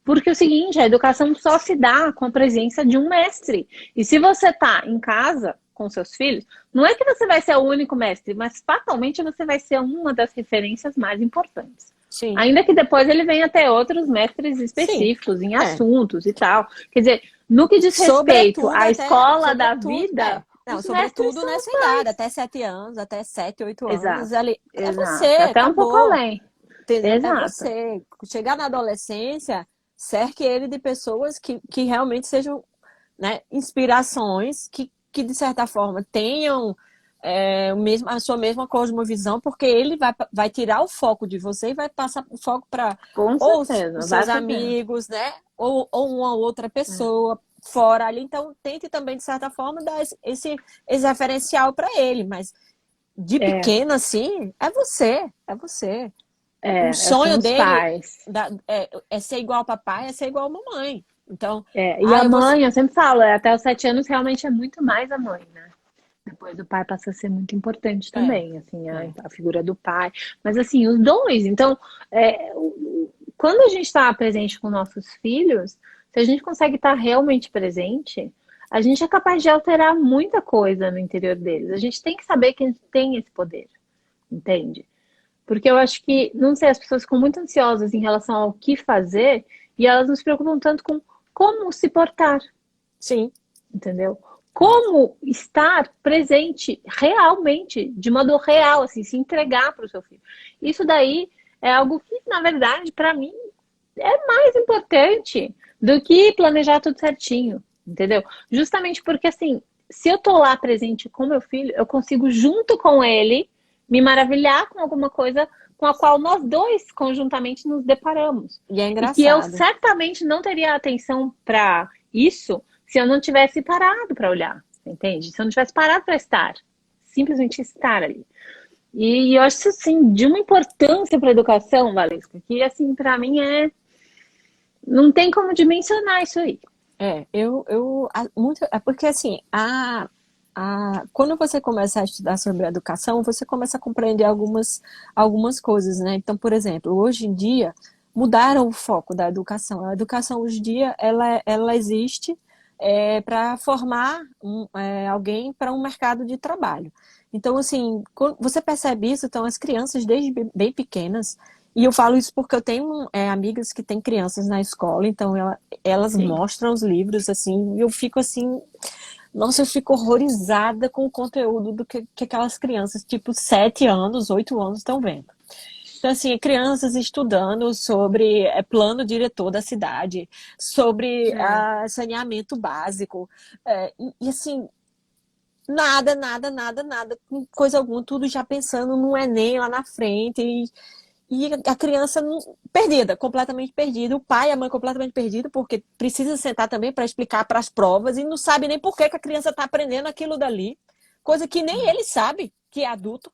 Porque é o seguinte, a educação só se dá com a presença de um mestre. E se você está em casa com seus filhos, não é que você vai ser o único mestre, mas fatalmente você vai ser uma das referências mais importantes. Sim, Ainda que depois ele venha ter outros mestres sim, específicos em é. assuntos e tal. Quer dizer, no que diz respeito Sobretudo à até, escola da sobretudo, vida, não, os mestres sobretudo são os nessa idade, pais. até 7 anos, até 7, 8 anos, Exato, ali, é você, exato. Até um pouco acabou, além. entendeu? É Exato. você. Chegar na adolescência, cerque ele de pessoas que realmente sejam, né, inspirações, que de certa forma tenham a sua mesma cosmovisão, porque ele vai tirar o foco de você e vai passar o foco para Com ou certeza, os vai seus fazer. amigos, né? Ou uma outra pessoa fora ali. Então, tente também, de certa forma, dar esse referencial para ele. Mas de É, pequeno, assim, é você. É você. O são sonho os dele pais. é ser igual ao papai, é ser igual à mamãe. Então, E a eu vou. mãe, eu sempre falo, até os 7 anos realmente é muito mais a mãe, né? Depois o pai passa a ser muito importante É, também, assim, é. a figura do pai. Mas assim, os dois. Então, quando a gente está presente com nossos filhos, se a gente consegue estar realmente presente, a gente é capaz de alterar muita coisa no interior deles. A gente tem que saber que a gente tem esse poder, entende? Porque eu acho que, não sei, as pessoas ficam muito ansiosas em relação ao que fazer e elas não se preocupam tanto com como se portar, Sim, entendeu? Como estar presente realmente, de modo real, assim, se entregar para o seu filho. Isso daí é algo que, na verdade, para mim, é mais importante do que planejar tudo certinho, entendeu? Justamente porque, assim, se eu tô lá presente com meu filho, eu consigo, junto com ele, me maravilhar com alguma coisa com a qual nós dois conjuntamente nos deparamos. e é E que eu engraçado. certamente não teria atenção para isso se eu não tivesse parado para olhar, entende? Se eu não tivesse parado para estar, simplesmente estar ali. E eu acho assim de uma importância para a educação, Valesca, que assim para mim não tem como dimensionar isso aí. Muito, é porque assim, quando você começa a estudar sobre educação, você começa a compreender algumas coisas, né? Então, por exemplo, hoje em dia, mudaram o foco da educação. A educação hoje em dia, ela existe para formar alguém para um mercado de trabalho. Então, assim, quando você percebe isso, então as crianças desde bem pequenas, e eu falo isso porque eu tenho amigas que têm crianças na escola, então elas Sim. mostram os livros, assim, e eu fico assim, nossa, eu fico horrorizada com o conteúdo que aquelas crianças, tipo 7 anos, 8 anos, estão vendo. Então, assim, crianças estudando sobre plano diretor da cidade, sobre É. saneamento básico, assim, nada, nada, nada, nada, coisa alguma, tudo já pensando no Enem lá na frente, e a criança perdida, completamente perdida, o pai e a mãe completamente perdidos, porque precisa sentar também para explicar para as provas e não sabe nem por que a criança está aprendendo aquilo dali, coisa que nem ele sabe, que é adulto.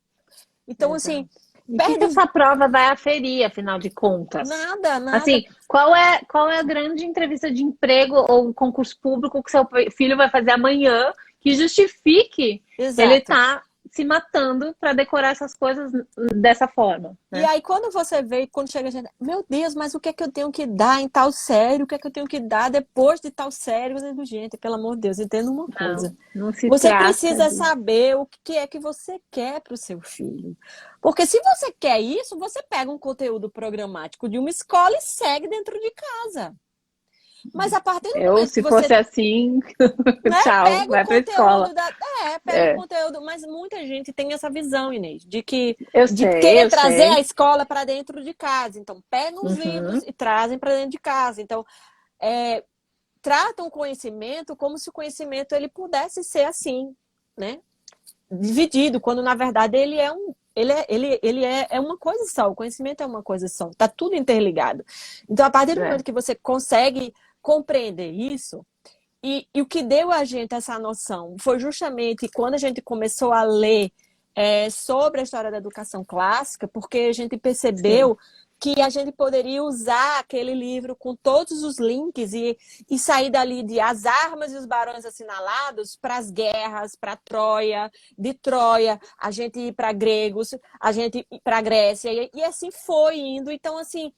Então, assim, Exato. E o que perde essa prova vai aferir, afinal de contas? nada, nada. Assim, qual é a grande entrevista de emprego ou concurso público que seu filho vai fazer amanhã que justifique ele Exato. estar se matando para decorar essas coisas dessa forma, E né? aí, quando você vê, quando chega a gente, meu Deus, mas o que é que eu tenho que dar em tal série? O que é que eu tenho que dar depois de tal série? Eu digo, gente, pelo amor de Deus, entenda uma Não, coisa. não se Você trata precisa de. saber o que é que você quer para o seu filho. Porque se você quer isso, você pega um conteúdo programático de uma escola e segue dentro de casa. Mas a partir do Eu, momento que se você, fosse assim, né, tchau, pega o vai pra escola. conteúdo pega o É, conteúdo, mas muita gente tem essa visão, Inês, de eu querer trazer a sei. escola para dentro de casa. Então, pegam os livros Uhum. e trazem para dentro de casa. Então, tratam o conhecimento como se o conhecimento ele pudesse ser assim, né? Dividido, quando na verdade ele é uma coisa só, o conhecimento é uma coisa só, tá tudo interligado. Então, a partir do É, momento que você consegue compreender isso, e o que deu a gente essa noção foi justamente quando a gente começou a ler sobre a história da educação clássica, porque a gente sim. percebeu que a gente poderia usar aquele livro com todos os links e sair dali de As Armas e os Barões Assinalados para as guerras, para Troia, de Troia, a gente ir para gregos, a gente ir para Grécia, e assim foi indo. Então, assim,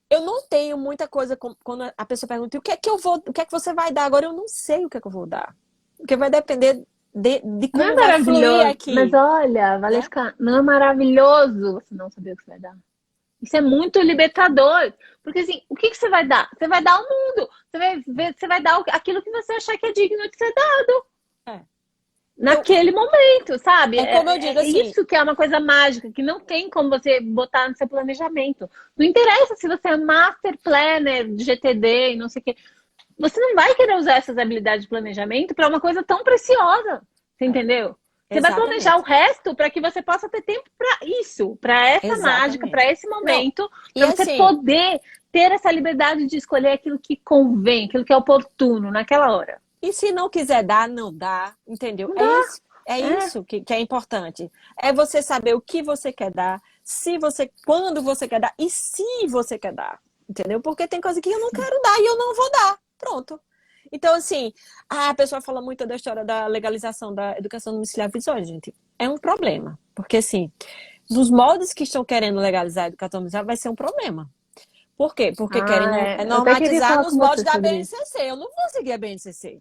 eu não tenho muita coisa quando a pessoa pergunta o que é que eu vou, o que é que você vai dar agora, eu não sei o que é que eu vou dar. Porque vai depender de Não é como vai fluir maravilhoso, mas aqui, olha, né? Valesca, não é maravilhoso você não saber o que você vai dar. Isso é muito libertador. Porque assim, o que você vai dar? Você vai dar o mundo. Você vai ver, você vai dar aquilo que você achar que é digno de ser dado É. Eu, naquele momento, sabe? é como eu É, digo é assim, isso que é uma coisa mágica, que não tem como você botar no seu planejamento. Não interessa se você é master planner de GTD e não sei o quê. Você não vai querer usar essas habilidades de planejamento para uma coisa tão preciosa. Você entendeu? Você vai planejar o exatamente, resto para que você possa ter tempo para isso, para essa mágica, exatamente. para esse Não, momento, e para você assim, poder ter essa liberdade de escolher aquilo que convém, aquilo que é oportuno naquela hora. e se não quiser dar, não dá, entendeu? Não dá. É É, isso que é importante. É você saber o que você quer dar, quando você quer dar e se você quer dar, entendeu? Porque tem coisa que eu não quero dar e eu não vou dar. Pronto. Então, assim, a pessoa fala muito da história da legalização da educação domiciliar visual, gente. É um problema. Porque, assim, nos moldes que estão querendo legalizar a educação domiciliar, vai ser um problema. Por quê? Porque querem Eu até queria normatizar falar nos com moldes você da sobre isso. BNCC. Eu não vou seguir a BNCC.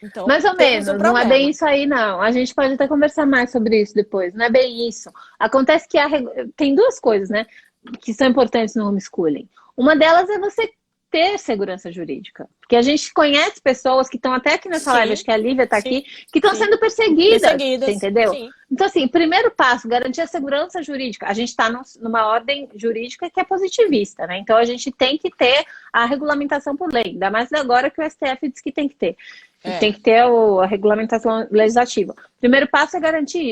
Então, Mais ou temos um menos, não é bem problema. isso aí, não. A gente pode até conversar mais sobre isso depois. Não é bem isso. Acontece que tem duas coisas, né, que são importantes no homeschooling. Uma delas é você ter segurança jurídica. Porque a gente conhece pessoas que estão até aqui nessa live, Sim, acho que a Lívia está sim, aqui, que estão sim. sendo perseguidas, você Perseguidas. entendeu? Sim. Então, assim, primeiro passo, garantir a segurança jurídica. A gente está numa ordem jurídica que é positivista, né? Então, a gente tem que ter a regulamentação por lei. Ainda mais agora que o STF diz que tem que ter. É. Tem que ter a regulamentação legislativa. Primeiro passo é garantir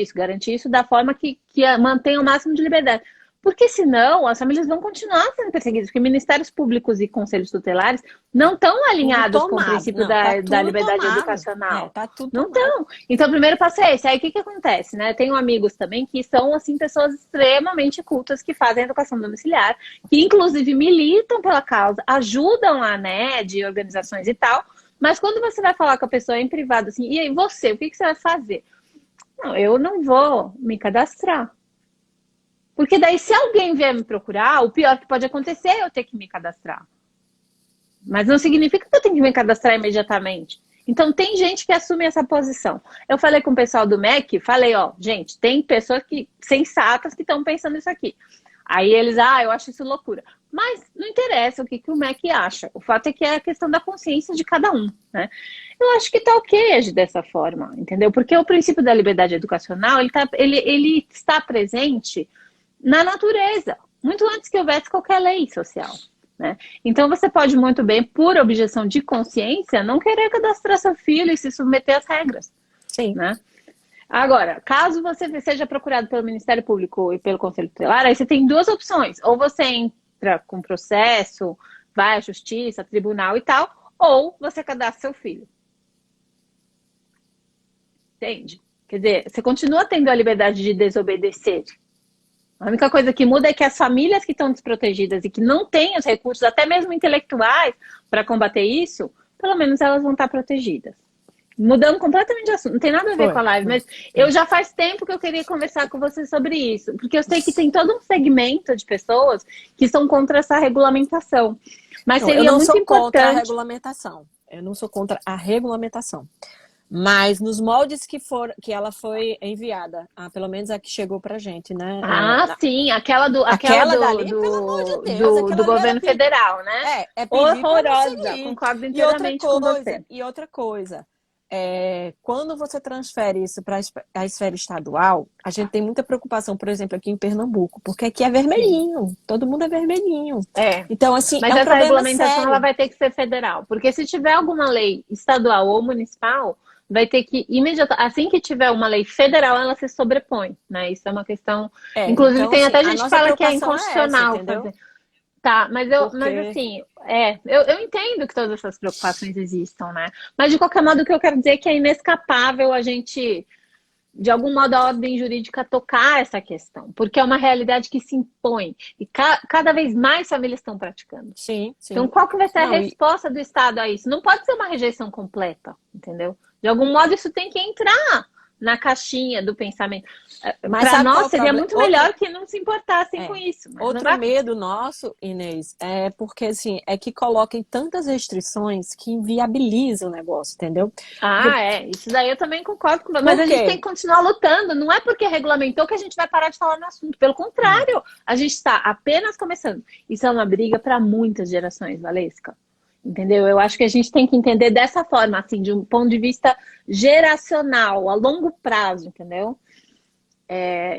isso da forma que mantenha o máximo de liberdade. Porque senão as famílias vão continuar sendo perseguidas, porque ministérios públicos e conselhos tutelares não estão alinhados com o Tomado. princípio Não, tá da tudo liberdade tomado. educacional. Tá tudo Não tomado. estão. Então, o primeiro passo é esse. Aí, o que acontece, né? Tenho amigos também que são, assim, pessoas extremamente cultas que fazem educação domiciliar, que, inclusive, militam pela causa, ajudam a NED, organizações e tal, mas quando você vai falar com a pessoa em privado, assim, e aí você, o que você vai fazer? Não, eu não vou me cadastrar. Porque daí, se alguém vier me procurar, o pior que pode acontecer é eu ter que me cadastrar. Mas não significa que eu tenho que me cadastrar imediatamente. Então, tem gente que assume essa posição. Eu falei com o pessoal do MEC, falei, ó, gente, tem pessoas sensatas que estão pensando isso aqui. Aí eles, eu acho isso loucura. Mas não interessa o que o MEC acha. O fato é que é a questão da consciência de cada um, né? Eu acho que tá ok agir dessa forma, entendeu? Porque o princípio da liberdade educacional, ele está presente na natureza, muito antes que houvesse qualquer lei social, né? Então você pode muito bem, por objeção de consciência, não querer cadastrar seu filho e se submeter às regras. Sim. Né? Agora, caso você seja procurado pelo Ministério Público e pelo Conselho Tutelar, aí você tem duas opções. Ou você entra com processo, vai à justiça, tribunal e tal, ou você cadastra seu filho. Entende? Quer dizer, você continua tendo a liberdade de desobedecer. A única coisa que muda é que as famílias que estão desprotegidas e que não têm os recursos, até mesmo intelectuais, para combater isso, pelo menos elas vão estar protegidas. Mudando completamente de assunto, não tem nada a ver com a live, mas eu já faz tempo que eu queria conversar com você sobre isso, porque eu sei que tem todo um segmento de pessoas que são contra essa regulamentação. Mas Não, seria eu não muito sou contra a importante. regulamentação. Eu não sou contra a regulamentação. Mas nos moldes que ela foi enviada, pelo menos a que chegou pra gente, né? Sim, aquela dali, pelo amor de Deus, do governo federal, né? É pedir pra horrorosa, você seguir. concordo inteiramente com você. E outra coisa, quando você transfere isso para a esfera estadual, a gente tem muita preocupação, por exemplo, aqui em Pernambuco, porque aqui é vermelhinho, todo mundo é vermelhinho. Então, assim, mas é um essa problema regulamentação sério. ela vai ter que ser federal, porque se tiver alguma lei estadual ou municipal, vai ter que imediatamente, assim que tiver uma lei federal, ela se sobrepõe, né? Isso é uma questão. Inclusive, então, tem assim, até gente que fala que é preocupação inconstitucional essa, fazer. Tá, mas Porque- assim, eu entendo que todas essas preocupações existam, né? Mas de qualquer modo, o que eu quero dizer é que é inescapável a gente, de algum modo, a ordem jurídica tocar essa questão, porque é uma realidade que se impõe e cada vez mais famílias estão praticando. Sim. Então, qual que vai ser a resposta do Estado a isso? Não pode ser uma rejeição completa, entendeu? De algum modo, isso tem que entrar na caixinha do pensamento. Mas para sabe qual é nós, o seria problema? muito melhor que não se importassem com isso. Mas Outro não vai... medo nosso, Inês, é porque assim, é que coloquem tantas restrições que inviabilizam o negócio, entendeu? Isso daí eu também concordo com você. Mas a gente tem que continuar lutando. Não é porque regulamentou que a gente vai parar de falar no assunto. Pelo contrário, a gente está apenas começando. Isso é uma briga para muitas gerações, Valesca. Entendeu? Eu acho que a gente tem que entender dessa forma, assim, de um ponto de vista geracional, a longo prazo, entendeu?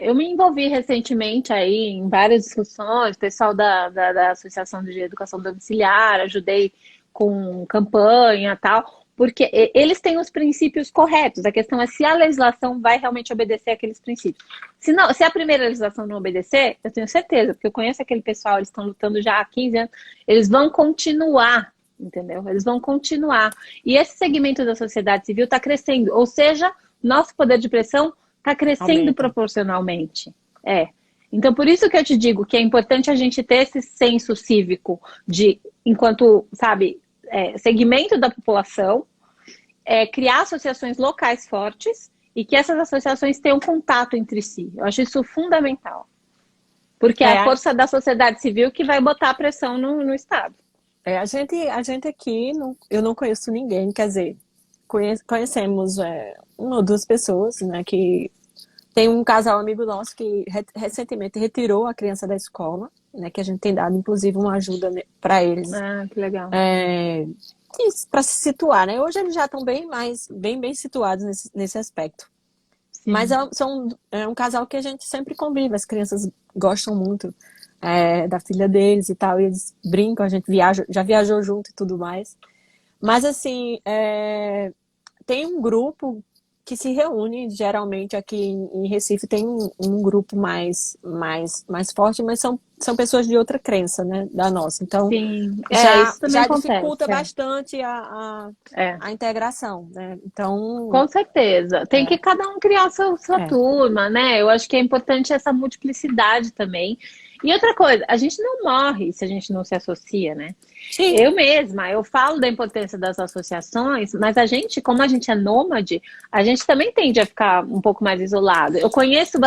Eu me envolvi recentemente aí em várias discussões, pessoal da Associação de Educação Domiciliar, ajudei com campanha e tal, porque eles têm os princípios corretos. A questão é se a legislação vai realmente obedecer aqueles princípios. Se a primeira legislação não obedecer, eu tenho certeza, porque eu conheço aquele pessoal, eles estão lutando já há 15 anos, eles vão continuar, entendeu? Eles vão continuar. E esse segmento da sociedade civil está crescendo, ou seja, nosso poder de pressão está crescendo proporcionalmente. Então, por isso que eu te digo que é importante a gente ter esse senso cívico de, enquanto, sabe, segmento da população, criar associações locais fortes e que essas associações tenham contato entre si. Eu acho isso fundamental. Porque é a força da sociedade civil que vai botar a pressão no Estado. A gente aqui, eu não conheço ninguém, quer dizer, conhecemos uma ou duas pessoas, né, que tem um casal amigo nosso que recentemente retirou a criança da escola, né, que a gente tem dado, inclusive, uma ajuda para eles. Ah, que legal. Para se situar, né? Hoje eles já estão bem situados nesse aspecto. Sim. Mas é um casal que a gente sempre convive, as crianças gostam muito da filha deles e tal, e eles brincam, a gente já viajou junto e tudo mais. Mas, assim, tem um grupo que se reúne, geralmente aqui em Recife tem um grupo mais forte, mas são pessoas de outra crença, né, da nossa. Então, sim. já dificulta bastante a integração, né? Então, com certeza. Tem que cada um criar sua turma, né? Eu acho que é importante essa multiplicidade também. E outra coisa, a gente não morre se a gente não se associa, né? Sim. Eu falo da importância das associações, mas a gente, como a gente é nômade, a gente também tende a ficar um pouco mais isolado. Eu conheço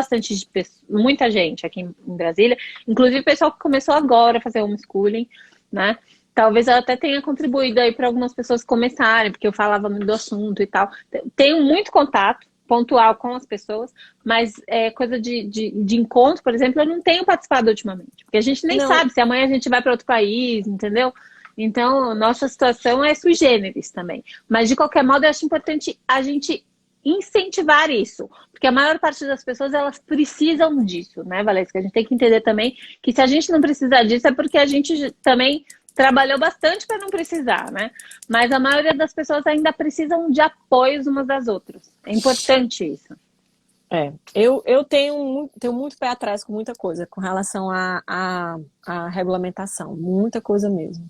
muita gente aqui em Brasília, inclusive pessoal que começou agora a fazer homeschooling, né? Talvez eu até tenha contribuído aí para algumas pessoas começarem, porque eu falava muito do assunto e tal. Tenho muito contato pontual com as pessoas, mas coisa de encontro, por exemplo, eu não tenho participado ultimamente, porque a gente nem sabe se amanhã a gente vai para outro país, entendeu? Então, nossa situação é sui generis também. Mas, de qualquer modo, eu acho importante a gente incentivar isso, porque a maior parte das pessoas, elas precisam disso, né, Valesca? A gente tem que entender também que se a gente não precisar disso é porque a gente também trabalhou bastante para não precisar, né? Mas a maioria das pessoas ainda precisam de apoios umas das outras. É importante isso. Eu tenho muito pé atrás com muita coisa, com relação à regulamentação. Muita coisa mesmo.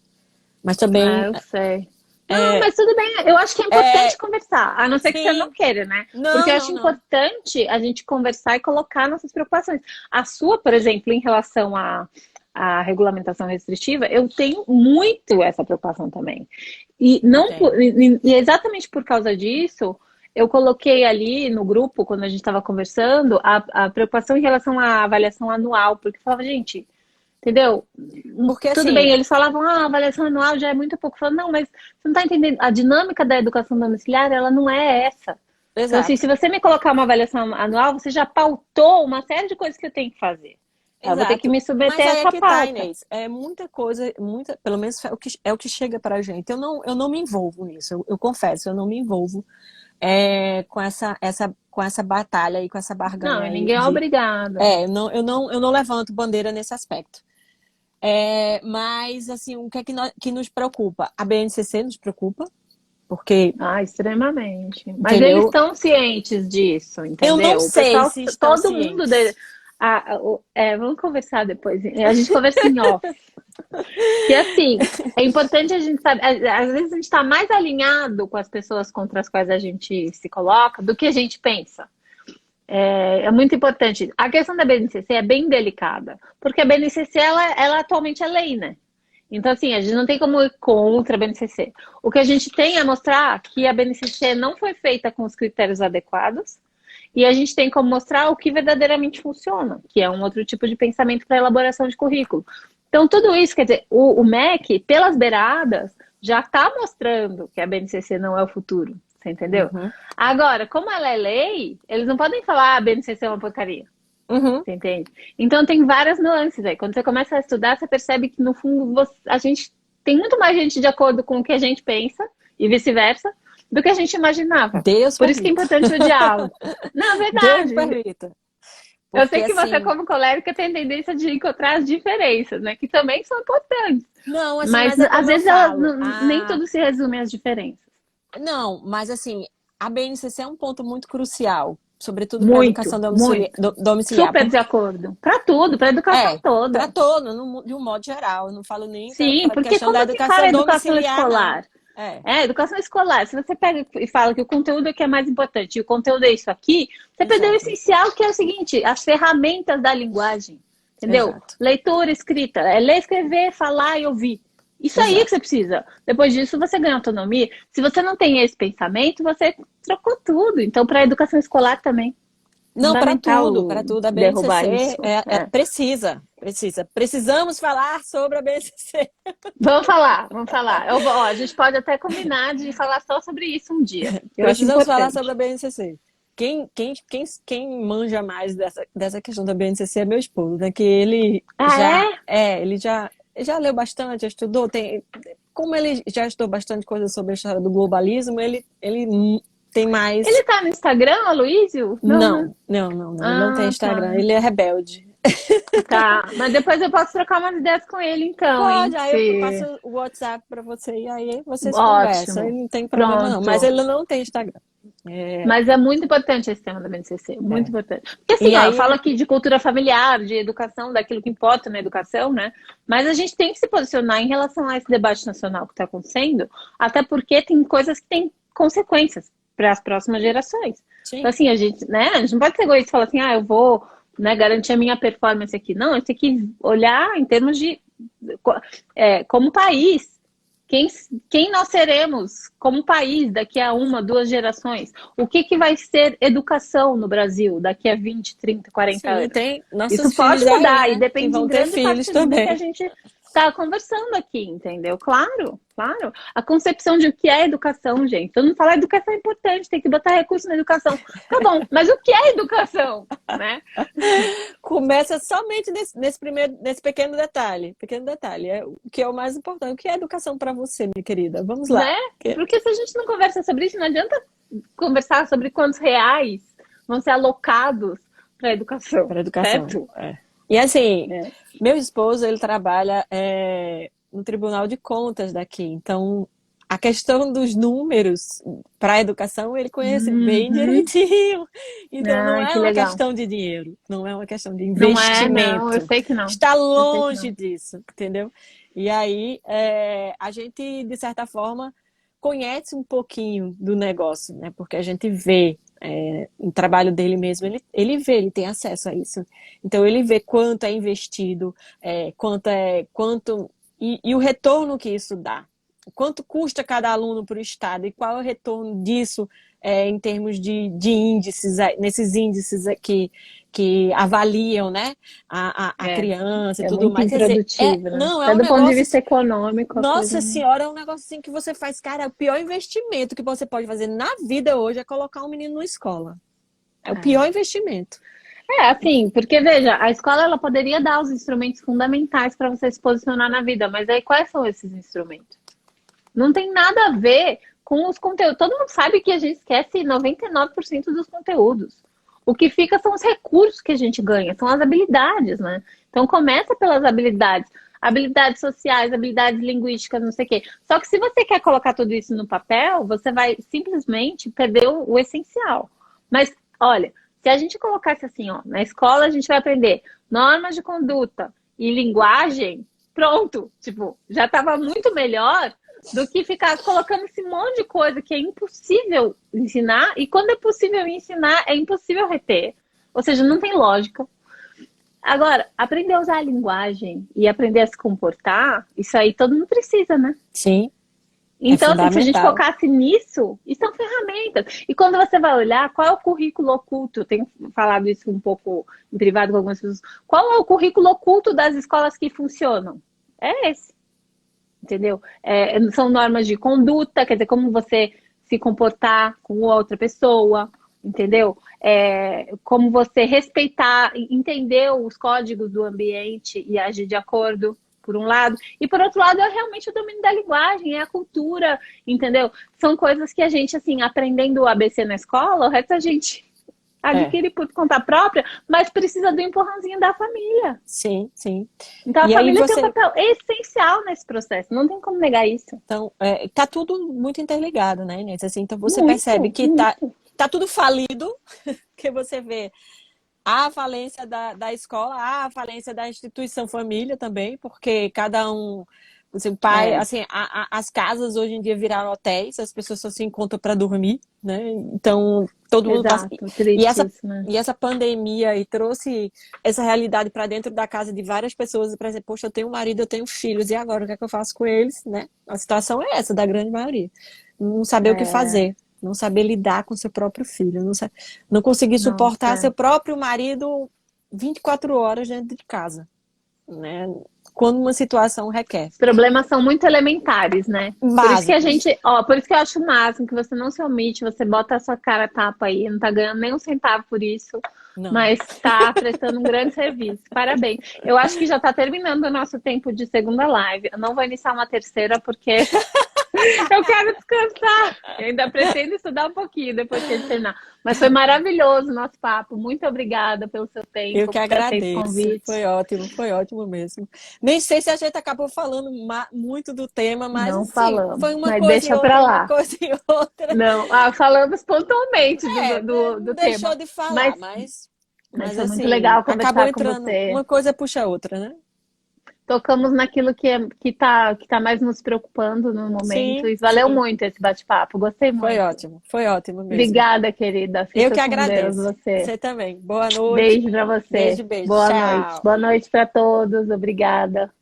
Mas também... eu sei. Não, mas tudo bem. Eu acho que é importante conversar. A não ser que você não queira, né? Porque eu acho importante a gente conversar e colocar nossas preocupações. A sua, por exemplo, em relação a regulamentação restritiva, eu tenho muito essa preocupação também. E exatamente por causa disso, eu coloquei ali no grupo, quando a gente estava conversando, a preocupação em relação à avaliação anual, porque eu falava, gente, entendeu? Porque, tudo bem, eles falavam, a avaliação anual já é muito pouco. Eu falava, não, mas você não está entendendo, a dinâmica da educação domiciliar, ela não é essa. Exato. Então, assim, se você me colocar uma avaliação anual, você já pautou uma série de coisas que eu tenho que fazer. Eu vou ter que me submeter a essa pauta. Inês, muita coisa, pelo menos é o que chega pra gente. Eu não me envolvo nisso, eu confesso, eu não me envolvo com essa batalha e com essa barganha. Não, ninguém é obrigado. Eu não levanto bandeira nesse aspecto. Mas, assim, o que é que nos preocupa? A BNCC nos preocupa, porque... extremamente. Mas entendeu? Eles estão cientes disso, entendeu? Eu não sei se estão todo cientes. Mundo dele... vamos conversar depois. A gente conversa em off. Que assim, é importante a gente saber. Às vezes a gente está mais alinhado com as pessoas contra as quais a gente se coloca do que a gente pensa. É muito importante. A questão da BNCC é bem delicada, porque a BNCC ela atualmente é lei, né? Então, assim, a gente não tem como ir contra a BNCC. O que a gente tem é mostrar que a BNCC não foi feita com os critérios adequados. E a gente tem como mostrar o que verdadeiramente funciona, que é um outro tipo de pensamento para elaboração de currículo. Então, tudo isso, quer dizer, o MEC, pelas beiradas, já está mostrando que a BNCC não é o futuro, você entendeu? Uhum. Agora, como ela é lei, eles não podem falar a BNCC é uma porcaria, você entende? Então, tem várias nuances aí. Quando você começa a estudar, você percebe que, no fundo, a gente tem muito mais gente de acordo com o que a gente pensa, e vice-versa, do que a gente imaginava. Por isso que é importante o diálogo. Não, é verdade. Deus permita. Eu sei que você, como colérica, tem tendência de encontrar as diferenças, né? Que também são importantes. Não, assim, mas às vezes nem tudo se resume às diferenças. Não, mas assim, a BNCC é um ponto muito crucial, sobretudo para a educação domiciliar. Super de acordo. Para tudo, para a educação toda. Para todo, de um modo geral. Eu não falo nem pra questão da educação escolar. Educação escolar. Se você pega e fala que o conteúdo é que é mais importante e o conteúdo é isso aqui, você perdeu o essencial, que é o seguinte, as ferramentas da linguagem, entendeu? Exato. Leitura, escrita, ler, escrever, falar e ouvir, Isso aí que Exato. você precisa. Depois disso, você ganha autonomia. Se você não tem esse pensamento, você trocou tudo. Então, para a educação escolar também, Não, para fundamental tudo. A derrubar BNCC isso. É. precisa. Precisamos falar sobre a BNCC. Vamos falar, vamos falar. Ó, a gente pode até combinar de falar só sobre isso um dia. Eu acho Precisamos falar sobre importante. a BNCC. Quem manja mais dessa questão da BNCC é meu esposo, né? Que Ah, é? ele já leu bastante, já estudou, como ele já estudou bastante coisa sobre a história do globalismo, ele tem Ele mais. tá no Instagram, Aloysio? Não, né? Não. Ele não tem Ah, Instagram, tá. ele é rebelde. Tá. Mas depois eu posso trocar umas ideias com ele, então, Pode, hein? aí eu passo Se... o WhatsApp para você e aí vocês conversam. Ele Ótimo. não tem problema não, mas Pronto. ele não tem Instagram. É, Mas é muito importante esse tema da BNCC, muito é. importante. Porque E assim, ó, eu aí falo aqui de cultura familiar, de educação, daquilo que importa na educação, né? Mas a gente tem que se posicionar em relação a esse debate nacional que está acontecendo, até porque tem coisas que têm consequências para as próximas gerações. Então, sim, assim, a gente não pode ser egoísta e falar assim, eu vou, né, garantir a minha performance aqui. Não, a gente tem que olhar em termos de como país. Quem, quem nós seremos como país daqui a uma, duas gerações? O que vai ser educação no Brasil daqui a 20, 30, 40 sim, anos? tem Isso nossos pode filhos aí, mudar e né? Que depende em vão ter grande filhos parte do que a também. gente está conversando aqui, entendeu? Claro, claro. A concepção de o que é educação, gente. Todo mundo fala educação é importante, tem que botar recurso na educação. Tá bom, mas o que é educação? Né? Começa somente nesse pequeno detalhe. Pequeno detalhe, é o que é o mais importante. O que é educação para você, minha querida? Vamos lá. Né? Porque se a gente não conversa sobre isso, não adianta conversar sobre quantos reais vão ser alocados para a educação, Para educação. certo? É. E assim, É. meu esposo, ele trabalha no Tribunal de Contas daqui. Então, a questão dos números para a educação, ele conhece bem Uhum. direitinho. Então, não Ah, é que uma legal. questão de dinheiro, não é uma questão de Não é, não, eu investimento. sei que não. Está Eu sei que longe não. disso, entendeu? E aí, a gente, de certa forma, conhece um pouquinho do negócio, né? Porque a gente vê o trabalho dele mesmo, ele vê, ele tem acesso a isso. Então, ele vê quanto é investido, quanto e o retorno que isso dá. Quanto custa cada aluno para o Estado e qual é o retorno disso em termos de índices, nesses índices que avaliam, né, a É, criança e é tudo muito mais. Quer dizer, improdutivo, né? não, é Até um do ponto de negócio. vista econômico, a coisa Nossa não. senhora, é um negócio assim que você faz, cara, o pior investimento que você pode fazer na vida hoje é colocar um menino na escola. É o pior investimento. Assim, porque veja, a escola ela poderia dar os instrumentos fundamentais para você se posicionar na vida, mas aí quais são esses instrumentos? Não tem nada a ver com os conteúdos. Todo mundo sabe que a gente esquece 99% dos conteúdos. O que fica são os recursos que a gente ganha, são as habilidades, né? Então começa pelas habilidades, habilidades sociais, habilidades linguísticas, não sei o quê. Só que se você quer colocar tudo isso no papel, você vai simplesmente perder o essencial. Mas olha, se a gente colocasse assim, ó, na escola a gente vai aprender normas de conduta e linguagem, pronto, tipo, já estava muito melhor do que ficar colocando esse monte de coisa que é impossível ensinar, e quando é possível ensinar, é impossível reter. Ou seja, não tem lógica. Agora, aprender a usar a linguagem e aprender a se comportar, isso aí todo mundo precisa, né? Sim, é Então, assim, se a gente fundamental. focasse nisso, isso são ferramentas. E quando você vai olhar qual é o currículo oculto, eu tenho falado isso um pouco em privado com algumas pessoas, qual é o currículo oculto das escolas que funcionam? É esse. Entendeu? São normas de conduta, quer dizer, como você se comportar com outra pessoa, entendeu? Como você respeitar, entender os códigos do ambiente e agir de acordo, por um lado. E por outro lado, é realmente o domínio da linguagem, é a cultura, entendeu? São coisas que a gente, assim, aprendendo o ABC na escola, o resto a gente É, adquire por conta própria, mas precisa do empurrãozinho da família. sim, sim. Então a E aí família tem um você, papel essencial nesse processo, não tem como negar isso. então, tá tudo muito interligado, né, Inês? Assim, então você percebe Muito, que muito. tá tudo falido, que você vê a falência da escola, a falência da instituição família também, porque cada um O pai, É, assim, as casas hoje em dia viraram hotéis, as pessoas só se encontram para dormir, né? Então, todo mundo passa. exato, E essa, tristíssima. e essa pandemia aí trouxe essa realidade para dentro da casa de várias pessoas, para dizer, poxa, eu tenho um marido, eu tenho filhos, e agora o que é que eu faço com eles, né? A situação é essa, da grande maioria. Não saber o que É, fazer, não saber lidar com seu próprio filho, não conseguir suportar nossa. seu próprio marido 24 horas dentro de casa, né? Quando uma situação requer. Os problemas são muito elementares, né? Por isso que a Básicos. gente, ó, por isso que eu acho o máximo que você não se omite, você bota a sua cara a tapa aí, não tá ganhando nem um centavo por isso, Não. mas tá prestando um grande serviço. Parabéns. Eu acho que já tá terminando o nosso tempo de segunda live. Eu não vou iniciar uma terceira porque eu quero descansar. Eu ainda pretendo estudar um pouquinho depois que ele terminar. Mas foi maravilhoso o nosso papo. Muito obrigada pelo seu Eu tempo, que por ter aceito o agradeço. convite. Foi ótimo mesmo. Nem sei se a gente acabou falando muito do tema, mas Não assim, falamos, foi uma mas coisa e deixa pra outra, uma lá. coisa e outra. Não, falamos pontualmente É, do não deixou tema, de falar, mas, mas foi muito assim, legal acabou conversar com entrando, você. uma coisa puxa a outra, né? Tocamos naquilo que tá mais nos preocupando no momento Sim, e valeu sim. muito esse bate-papo. Gostei muito. Foi ótimo mesmo. Obrigada, querida. Eu que Fica com Deus, agradeço. você. Você também. Boa noite. Beijo pra você. Beijo, beijo. Boa noite. Tchau. Boa noite para todos. Obrigada.